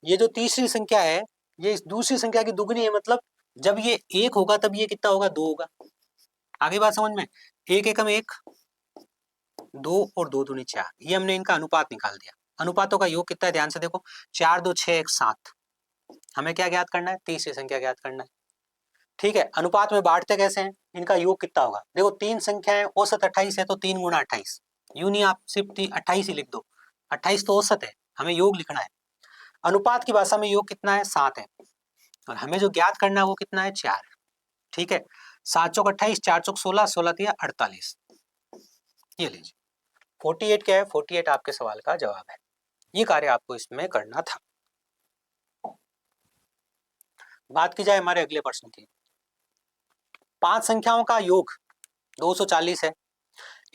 ये जो तीसरी संख्या है ये इस दूसरी संख्या की दुगुनी है, मतलब जब ये 1 होगा तब ये कितना होगा, 2 होगा। आगे बात समझ में, 1 एकम 1, 2 और 2 दूनी 4, ये हमने इनका अनुपात निकाल दिया। अनुपातों का योग कितना है, ध्यान से देखो, 4 2 6 1 7। हमें क्या ज्ञात करना है, तीसरी संख्या ज्ञात करना है, ठीक है। अनुपात में बांटते कैसे हैं, इनका योग कितना होगा, देखो तीन संख्याएं औसत 28 है तो 3 गुना 28, यूं नहीं आप सिर्फ 28 ही लिख दो, 28 तो औसत है, हमें योग लिखना है। अनुपात की भाषा में योग कितना है, 7 है, और हमें जो ज्ञात करना है वो कितना है, 4, ठीक है। 7 चौक 28, 4 चौक 16, 16 तिया 48, ये लीजिए 48 क्या है, 48 आपके सवाल का जवाब है। ये कार्य आपको इसमें करना था। बात की जाए हमारे अगले प्रश्न की, 5 संख्याओं का योग 240 है,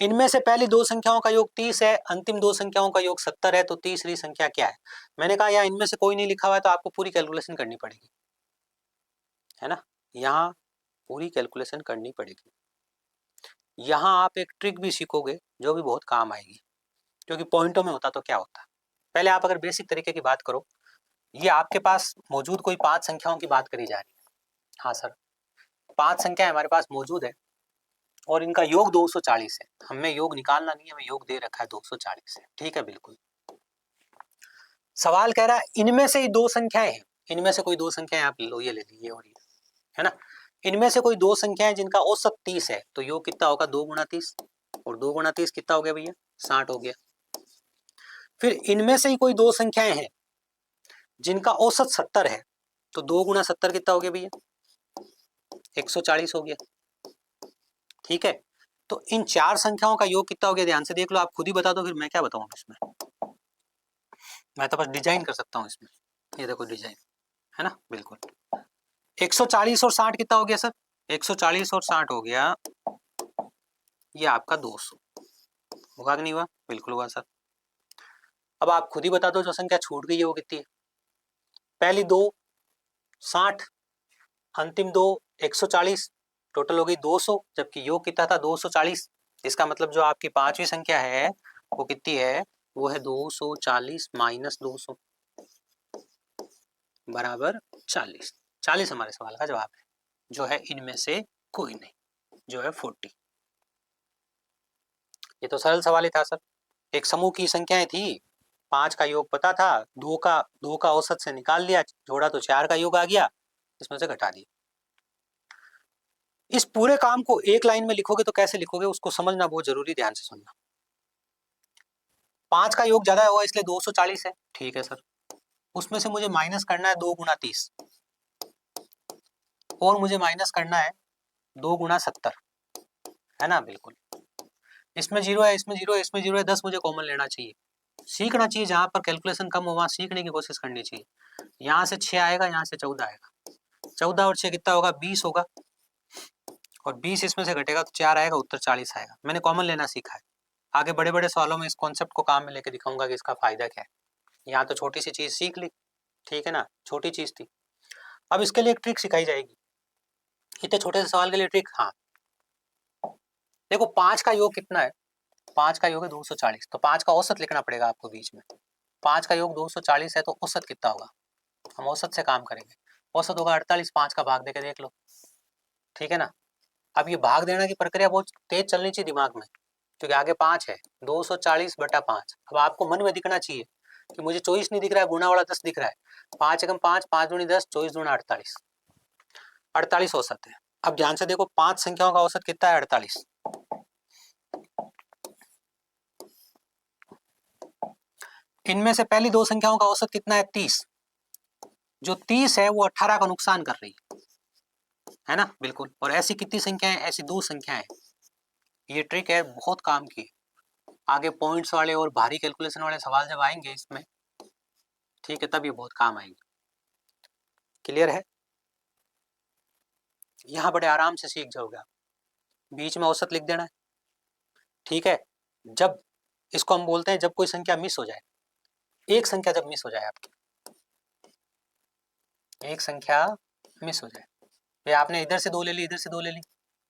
इनमें से पहली 2 संख्याओं का योग 30 है, अंतिम 2 संख्याओं का योग 70 है, तो तीसरी संख्या क्या है। मैंने कहा यहाँ इनमें से कोई नहीं लिखा हुआ है तो आपको पूरी कैलकुलेशन करनी पड़ेगी, है ना, यहाँ पूरी कैलकुलेशन करनी पड़ेगी। यहाँ आप एक ट्रिक भी सीखोगे जो भी बहुत काम आएगी, क्योंकि पॉइंटों में होता तो क्या होता। पहले आप अगर बेसिक तरीके की बात करो, ये आपके पास मौजूद कोई 5 संख्याओं की बात करी जा रही है, हाँ सर 5 संख्या हमारे पास मौजूद है और इनका योग 240 है, हमें योग निकालना नहीं है, हमें योग दे रखा है 240 है, ठीक है। बिल्कुल सवाल कह रहा है इनमें से ही 2 संख्याएं हैं, इनमें से कोई 2 संख्याएं आप लो, ये ले लीजिए और ये, है ना, इनमें से कोई 2 संख्याएं जिनका औसत 30 है, तो योग कितना होगा, 2 गुना 30, और 2 गुना 30 कितना हो गया भैया, 60 हो गया। फिर इनमें से ही कोई 2 संख्याएं हैं जिनका औसत 70 है, तो 2 गुना 70 कितना हो गया भैया, 140 हो गया, ठीक है। तो इन 4 संख्याओं का योग कितना हो गया, ध्यान से देख लो, आप खुद ही बता दो, फिर मैं क्या बताऊं इसमें, मैं तो बस डिजाइन कर सकता हूं इसमें, ये देखो डिजाइन, है ना, बिल्कुल 140 और 60 कितना हो गया सर, 140 और 60 हो गया, ये आपका 200 होगा कि नहीं हुआ, बिल्कुल हुआ सर। अब आप खुद ही बता दो जो संख्या छूट गई है वो कितनी है, पहली 2 60, अंतिम 2 140, टोटल हो गई 200, जबकि योग कितना था 240, इसका मतलब जो आपकी पांचवी संख्या है वो कितनी है, वो है 240 माइनस 200 बराबर 40, 40 हमारे सवाल का जवाब है, जो है इनमें से कोई नहीं, जो है 40। ये तो सरल सवाल ही था सर, एक समूह की संख्याएं थी, 5 का योग पता था, 2 का औसत से निकाल लिया, जोड़ा तो 4 का योग आ गया, इसमें से घटा दिया। इस पूरे काम को एक लाइन में लिखोगे तो कैसे लिखोगे, उसको समझना बहुत जरूरी, ध्यान से सुनना। 5 का योग ज्यादा हुआ इसलिए 240 है, ठीक है सर, उसमें से मुझे माइनस करना है 2 गुना 30, और मुझे माइनस करना है 2 गुना 70, है ना, बिल्कुल। इसमें जीरो है, इसमें जीरो है, इसमें जीरो है, 10 मुझे कॉमन लेना चाहिए, सीखना चाहिए, जहां पर कैलकुलेशन कम हो वहां सीखने की कोशिश करनी चाहिए। यहाँ से 6 आएगा, यहाँ से 14 आएगा, 14 और 6 कितना होगा, 20 होगा, और 20 इसमें से घटेगा तो 4 आएगा, उत्तर 40 आएगा। मैंने कॉमन लेना सीखा है, आगे बड़े बड़े सवालों में इस कॉन्सेप्ट को काम में लेके दिखाऊंगा कि इसका फायदा क्या है। यहाँ तो छोटी सी चीज सीख ली, ठीक है ना, छोटी चीज थी। अब इसके लिए एक ट्रिक सिखाई जाएगी, इतने छोटे से सवाल के लिए ट्रिक, हाँ देखो 5 का योग कितना है, 5 का योग है 240, तो 5 का औसत लिखना पड़ेगा आपको बीच में, 5 का योग 240 है तो औसत कितना होगा, हम औसत से काम करेंगे, औसत होगा 48, 5 का भाग देके देख लो, ठीक है ना। अब ये भाग देने की प्रक्रिया बहुत तेज चलनी चाहिए दिमाग में, क्योंकि आगे 5 है, 240/5, अब आपको मन में दिखना चाहिए कि मुझे 24 नहीं दिख रहा है, गुना वाला 10 दिख रहा है, 5 एकम 5, 5 दूनी 10, 24 दूना 48, 48 औसत है। अब ध्यान से देखो 5 संख्याओं का औसत कितना है, 48, इनमें से पहली 2 संख्याओं का औसत कितना है, 30, जो 30 है वो 18 का नुकसान कर रही है ना, बिल्कुल। और ऐसी कितनी संख्याएं, ऐसी 2 संख्याएं, ये ट्रिक है बहुत काम की, आगे पॉइंट्स वाले और भारी कैलकुलेशन वाले सवाल जब आएंगे इसमें, ठीक है, तब ये बहुत काम आएंगे। क्लियर है, यहाँ बड़े आराम से सीख जाओगे आप, बीच में औसत लिख देना है, ठीक है। जब इसको हम बोलते हैं जब कोई संख्या मिस हो जाए, एक संख्या जब मिस हो जाए आपकी, एक संख्या मिस हो जाए, भाई आपने इधर से 2 ले ली, इधर से 2 ले ली,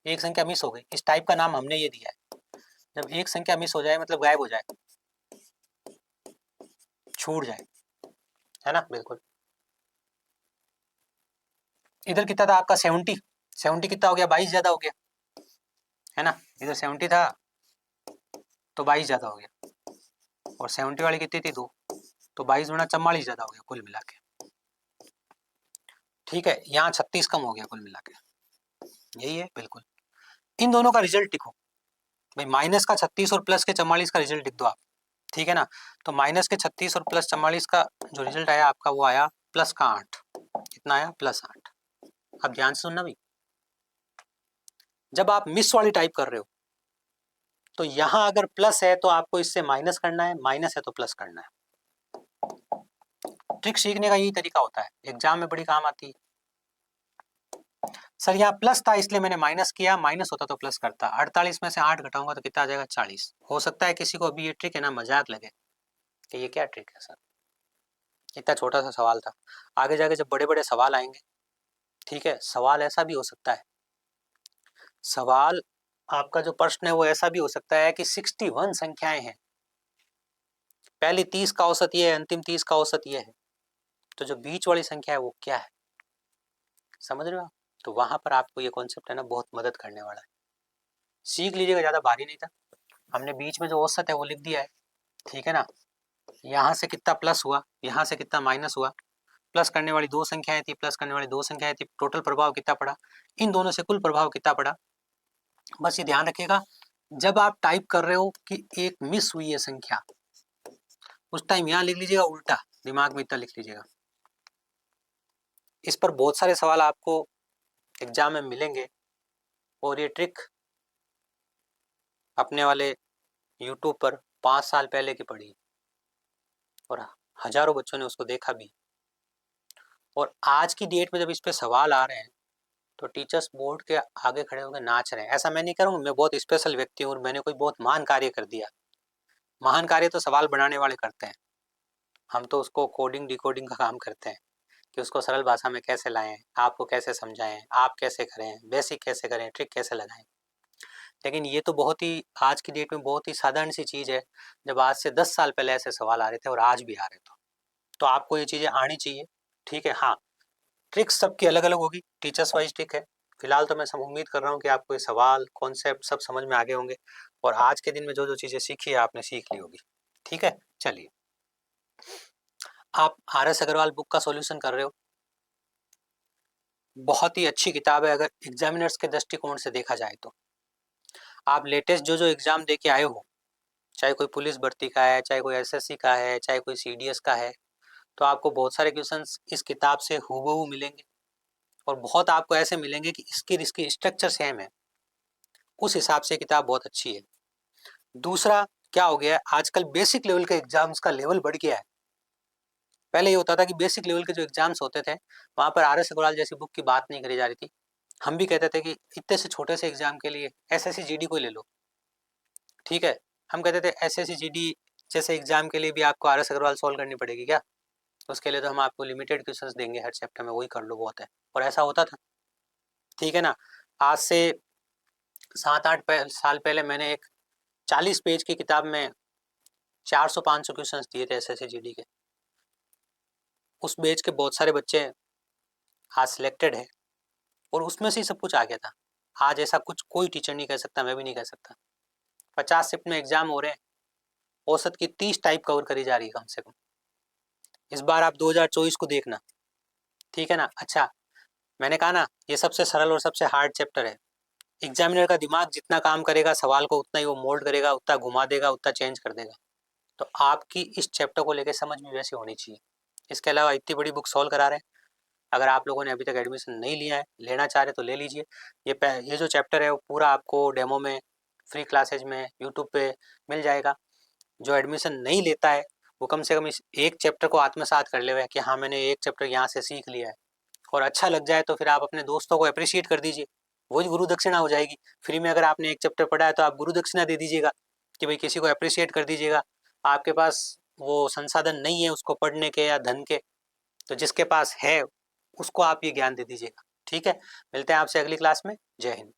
एक संख्या मिस हो गई। इस टाइप का नाम हमने ये दिया है। जब एक संख्या मिस हो जाए मतलब गायब हो जाए, छूट जाए, है ना, बिल्कुल। इधर कितना था आपका 70, 70 कितना हो गया, 22 ज्यादा हो गया, है ना। इधर 70 था तो 22 ज्यादा हो गया, और 70 वाली कितनी थी 2, तो 22 गुणा 44 ज्यादा हो गया कुल मिला के। ठीक है, यहाँ 36 कम हो गया कुल मिला के, यही है बिल्कुल। इन दोनों का रिजल्ट लिखो भाई, माइनस का 36 और प्लस के 44 का रिजल्ट लिख दो आप, ठीक है ना। तो माइनस के 36 और प्लस 44 का जो रिजल्ट आया आपका वो आया प्लस का 8, कितना आया +8। अब ध्यान से सुनना भी, जब आप मिस वाली टाइप कर रहे हो तो यहां अगर प्लस है तो आपको इससे माइनस करना है, माइनस है तो प्लस करना है। ट्रिक सीखने का यही तरीका होता है, एग्जाम में बड़ी काम आती है। सर यहाँ प्लस था इसलिए मैंने माइनस किया, माइनस होता तो प्लस करता। 48 में से 8 घटाऊंगा तो कितना आ जाएगा 40। हो सकता है किसी को अभी ये ट्रिक है ना मजाक लगे कि ये क्या ट्रिक है सर, इतना छोटा सा सवाल था। आगे जाके जब बड़े बड़े सवाल आएंगे, ठीक है, सवाल ऐसा भी हो सकता है, सवाल आपका जो प्रश्न है वो ऐसा भी हो सकता है कि 61 संख्याएं हैं, पहली 30 का औसत ये है, अंतिम 30 का औसत ये है, तो जो बीच वाली संख्या है वो क्या है, समझ रहे हो आप। तो वहां पर आपको ये कॉन्सेप्ट है ना बहुत मदद करने वाला है, सीख लीजिएगा, ज्यादा भारी नहीं था। हमने बीच में जो औसत है वो लिख दिया है, ठीक है ना। यहाँ से कितना प्लस हुआ, यहाँ से कितना माइनस हुआ, प्लस करने वाली 2 संख्याएं थी, प्लस करने वाली 2 संख्याएं थी, टोटल प्रभाव कितना पड़ा, इन दोनों से कुल प्रभाव कितना पड़ा। बस ये ध्यान रखिएगा जब आप टाइप कर रहे हो कि एक मिस हुई है संख्या, उस टाइम यहाँ लिख लीजिएगा उल्टा, दिमाग में इतना लिख लीजिएगा। इस पर बहुत सारे सवाल आपको एग्जाम में मिलेंगे, और ये ट्रिक अपने वाले यूट्यूब पर 5 साल पहले की पड़ी, और हजारों बच्चों ने उसको देखा भी। और आज की डेट में जब इस पे सवाल आ रहे हैं तो टीचर्स बोर्ड के आगे खड़े होकर नाच रहे हैं। ऐसा मैं नहीं करूँगा, मैं बहुत स्पेशल व्यक्ति हूँ और मैंने कोई बहुत महान कार्य कर दिया। महान कार्य तो सवाल बनाने वाले करते हैं, हम तो उसको कोडिंग डिकोडिंग का काम करते हैं कि उसको सरल भाषा में कैसे लाएं, आपको कैसे समझाएं, आप कैसे करें, बेसिक कैसे करें, ट्रिक कैसे लगाएं। लेकिन ये तो बहुत ही आज की डेट में बहुत ही साधारण सी चीज़ है, जब आज से 10 साल पहले ऐसे सवाल आ रहे थे और आज भी आ रहे थे। तो आपको ये चीज़ें आनी चाहिए, ठीक है। हाँ, ट्रिक्स सबकी अलग अलग होगी, टीचर्स वाइज ट्रिक है। फिलहाल तो मैं सब उम्मीद कर रहा हूँ कि आपको ये सवाल कॉन्सेप्ट सब समझ में आ गए होंगे, और आज के दिन में जो जो चीज़ें सीखी है आपने सीख ली होगी, ठीक है। चलिए, आप RS अग्रवाल बुक का सॉल्यूशन कर रहे हो, बहुत ही अच्छी किताब है अगर एग्जामिनर्स के दृष्टिकोण से देखा जाए तो। आप लेटेस्ट जो जो एग्जाम दे के आए हो, चाहे कोई पुलिस भर्ती का है, चाहे कोई SSC का है, चाहे कोई CDS का है, तो आपको बहुत सारे क्वेश्चंस इस किताब से हूबहू मिलेंगे, और बहुत आपको ऐसे मिलेंगे कि इसकी स्ट्रक्चर सेम है। उस हिसाब से किताब बहुत अच्छी है। दूसरा क्या हो गया है, आजकल बेसिक लेवल के एग्जाम्स का लेवल बढ़ गया है। पहले ये होता था कि बेसिक लेवल के जो एग्जाम्स होते थे वहां पर RS अग्रवाल जैसी बुक की बात नहीं करी जा रही थी। हम भी कहते थे कि इतने से छोटे से एग्जाम के लिए SSC GD को ले लो, ठीक है। हम कहते थे SSC GD जैसे एग्जाम के लिए भी आपको RS अग्रवाल सॉल्व करनी पड़ेगी क्या, उसके लिए तो हम आपको लिमिटेड क्वेश्चंस देंगे हर चैप्टर में, वही कर लो बहुत है। और ऐसा होता था, ठीक है ना। आज से 7-8 साल पहले मैंने एक 40 पेज की किताब में 400-500 क्वेश्चन दिए थे SSC GD के। उस बैच के बहुत सारे बच्चे आज सिलेक्टेड है, और उसमें से ही सब कुछ आ गया था। आज ऐसा कुछ कोई टीचर नहीं कह सकता, मैं भी नहीं कह सकता। 50 शिफ्ट में एग्जाम हो रहे हैं, औसत की 30 टाइप कवर करी जा रही है कम से कम। इस बार आप 2024 को देखना, ठीक है ना। अच्छा, मैंने कहा ना ये सबसे सरल और सबसे हार्ड चैप्टर है। एग्जामिनर का दिमाग जितना काम करेगा सवाल को उतना ही वो मोल्ड करेगा, उतना घुमा देगा, उतना चेंज कर देगा। तो आपकी इस चैप्टर को लेकर समझ भी वैसी होनी चाहिए। इसके अलावा इतनी बड़ी बुक सॉल्व करा रहे हैं, अगर आप लोगों ने अभी तक एडमिशन नहीं लिया है, लेना चाह रहे तो ले लीजिए। ये जो चैप्टर है वो पूरा आपको डेमो में, फ्री क्लासेज में, यूट्यूब पे मिल जाएगा। जो एडमिशन नहीं लेता है वो कम से कम इस एक चैप्टर को आत्मसात कर ले कि हाँ मैंने एक चैप्टर यहाँ से सीख लिया है, और अच्छा लग जाए तो फिर आप अपने दोस्तों को अप्रिशिएट कर दीजिए, वही गुरु दक्षिणा हो जाएगी। फ्री में अगर आपने एक चैप्टर पढ़ा है तो आप गुरु दक्षिणा दे दीजिएगा कि भाई किसी को अप्रिशिएट कर दीजिएगा। आपके पास वो संसाधन नहीं है उसको पढ़ने के या धन के, तो जिसके पास है उसको आप ये ज्ञान दे दीजिएगा। ठीक है, मिलते हैं आपसे अगली क्लास में। जय हिंद।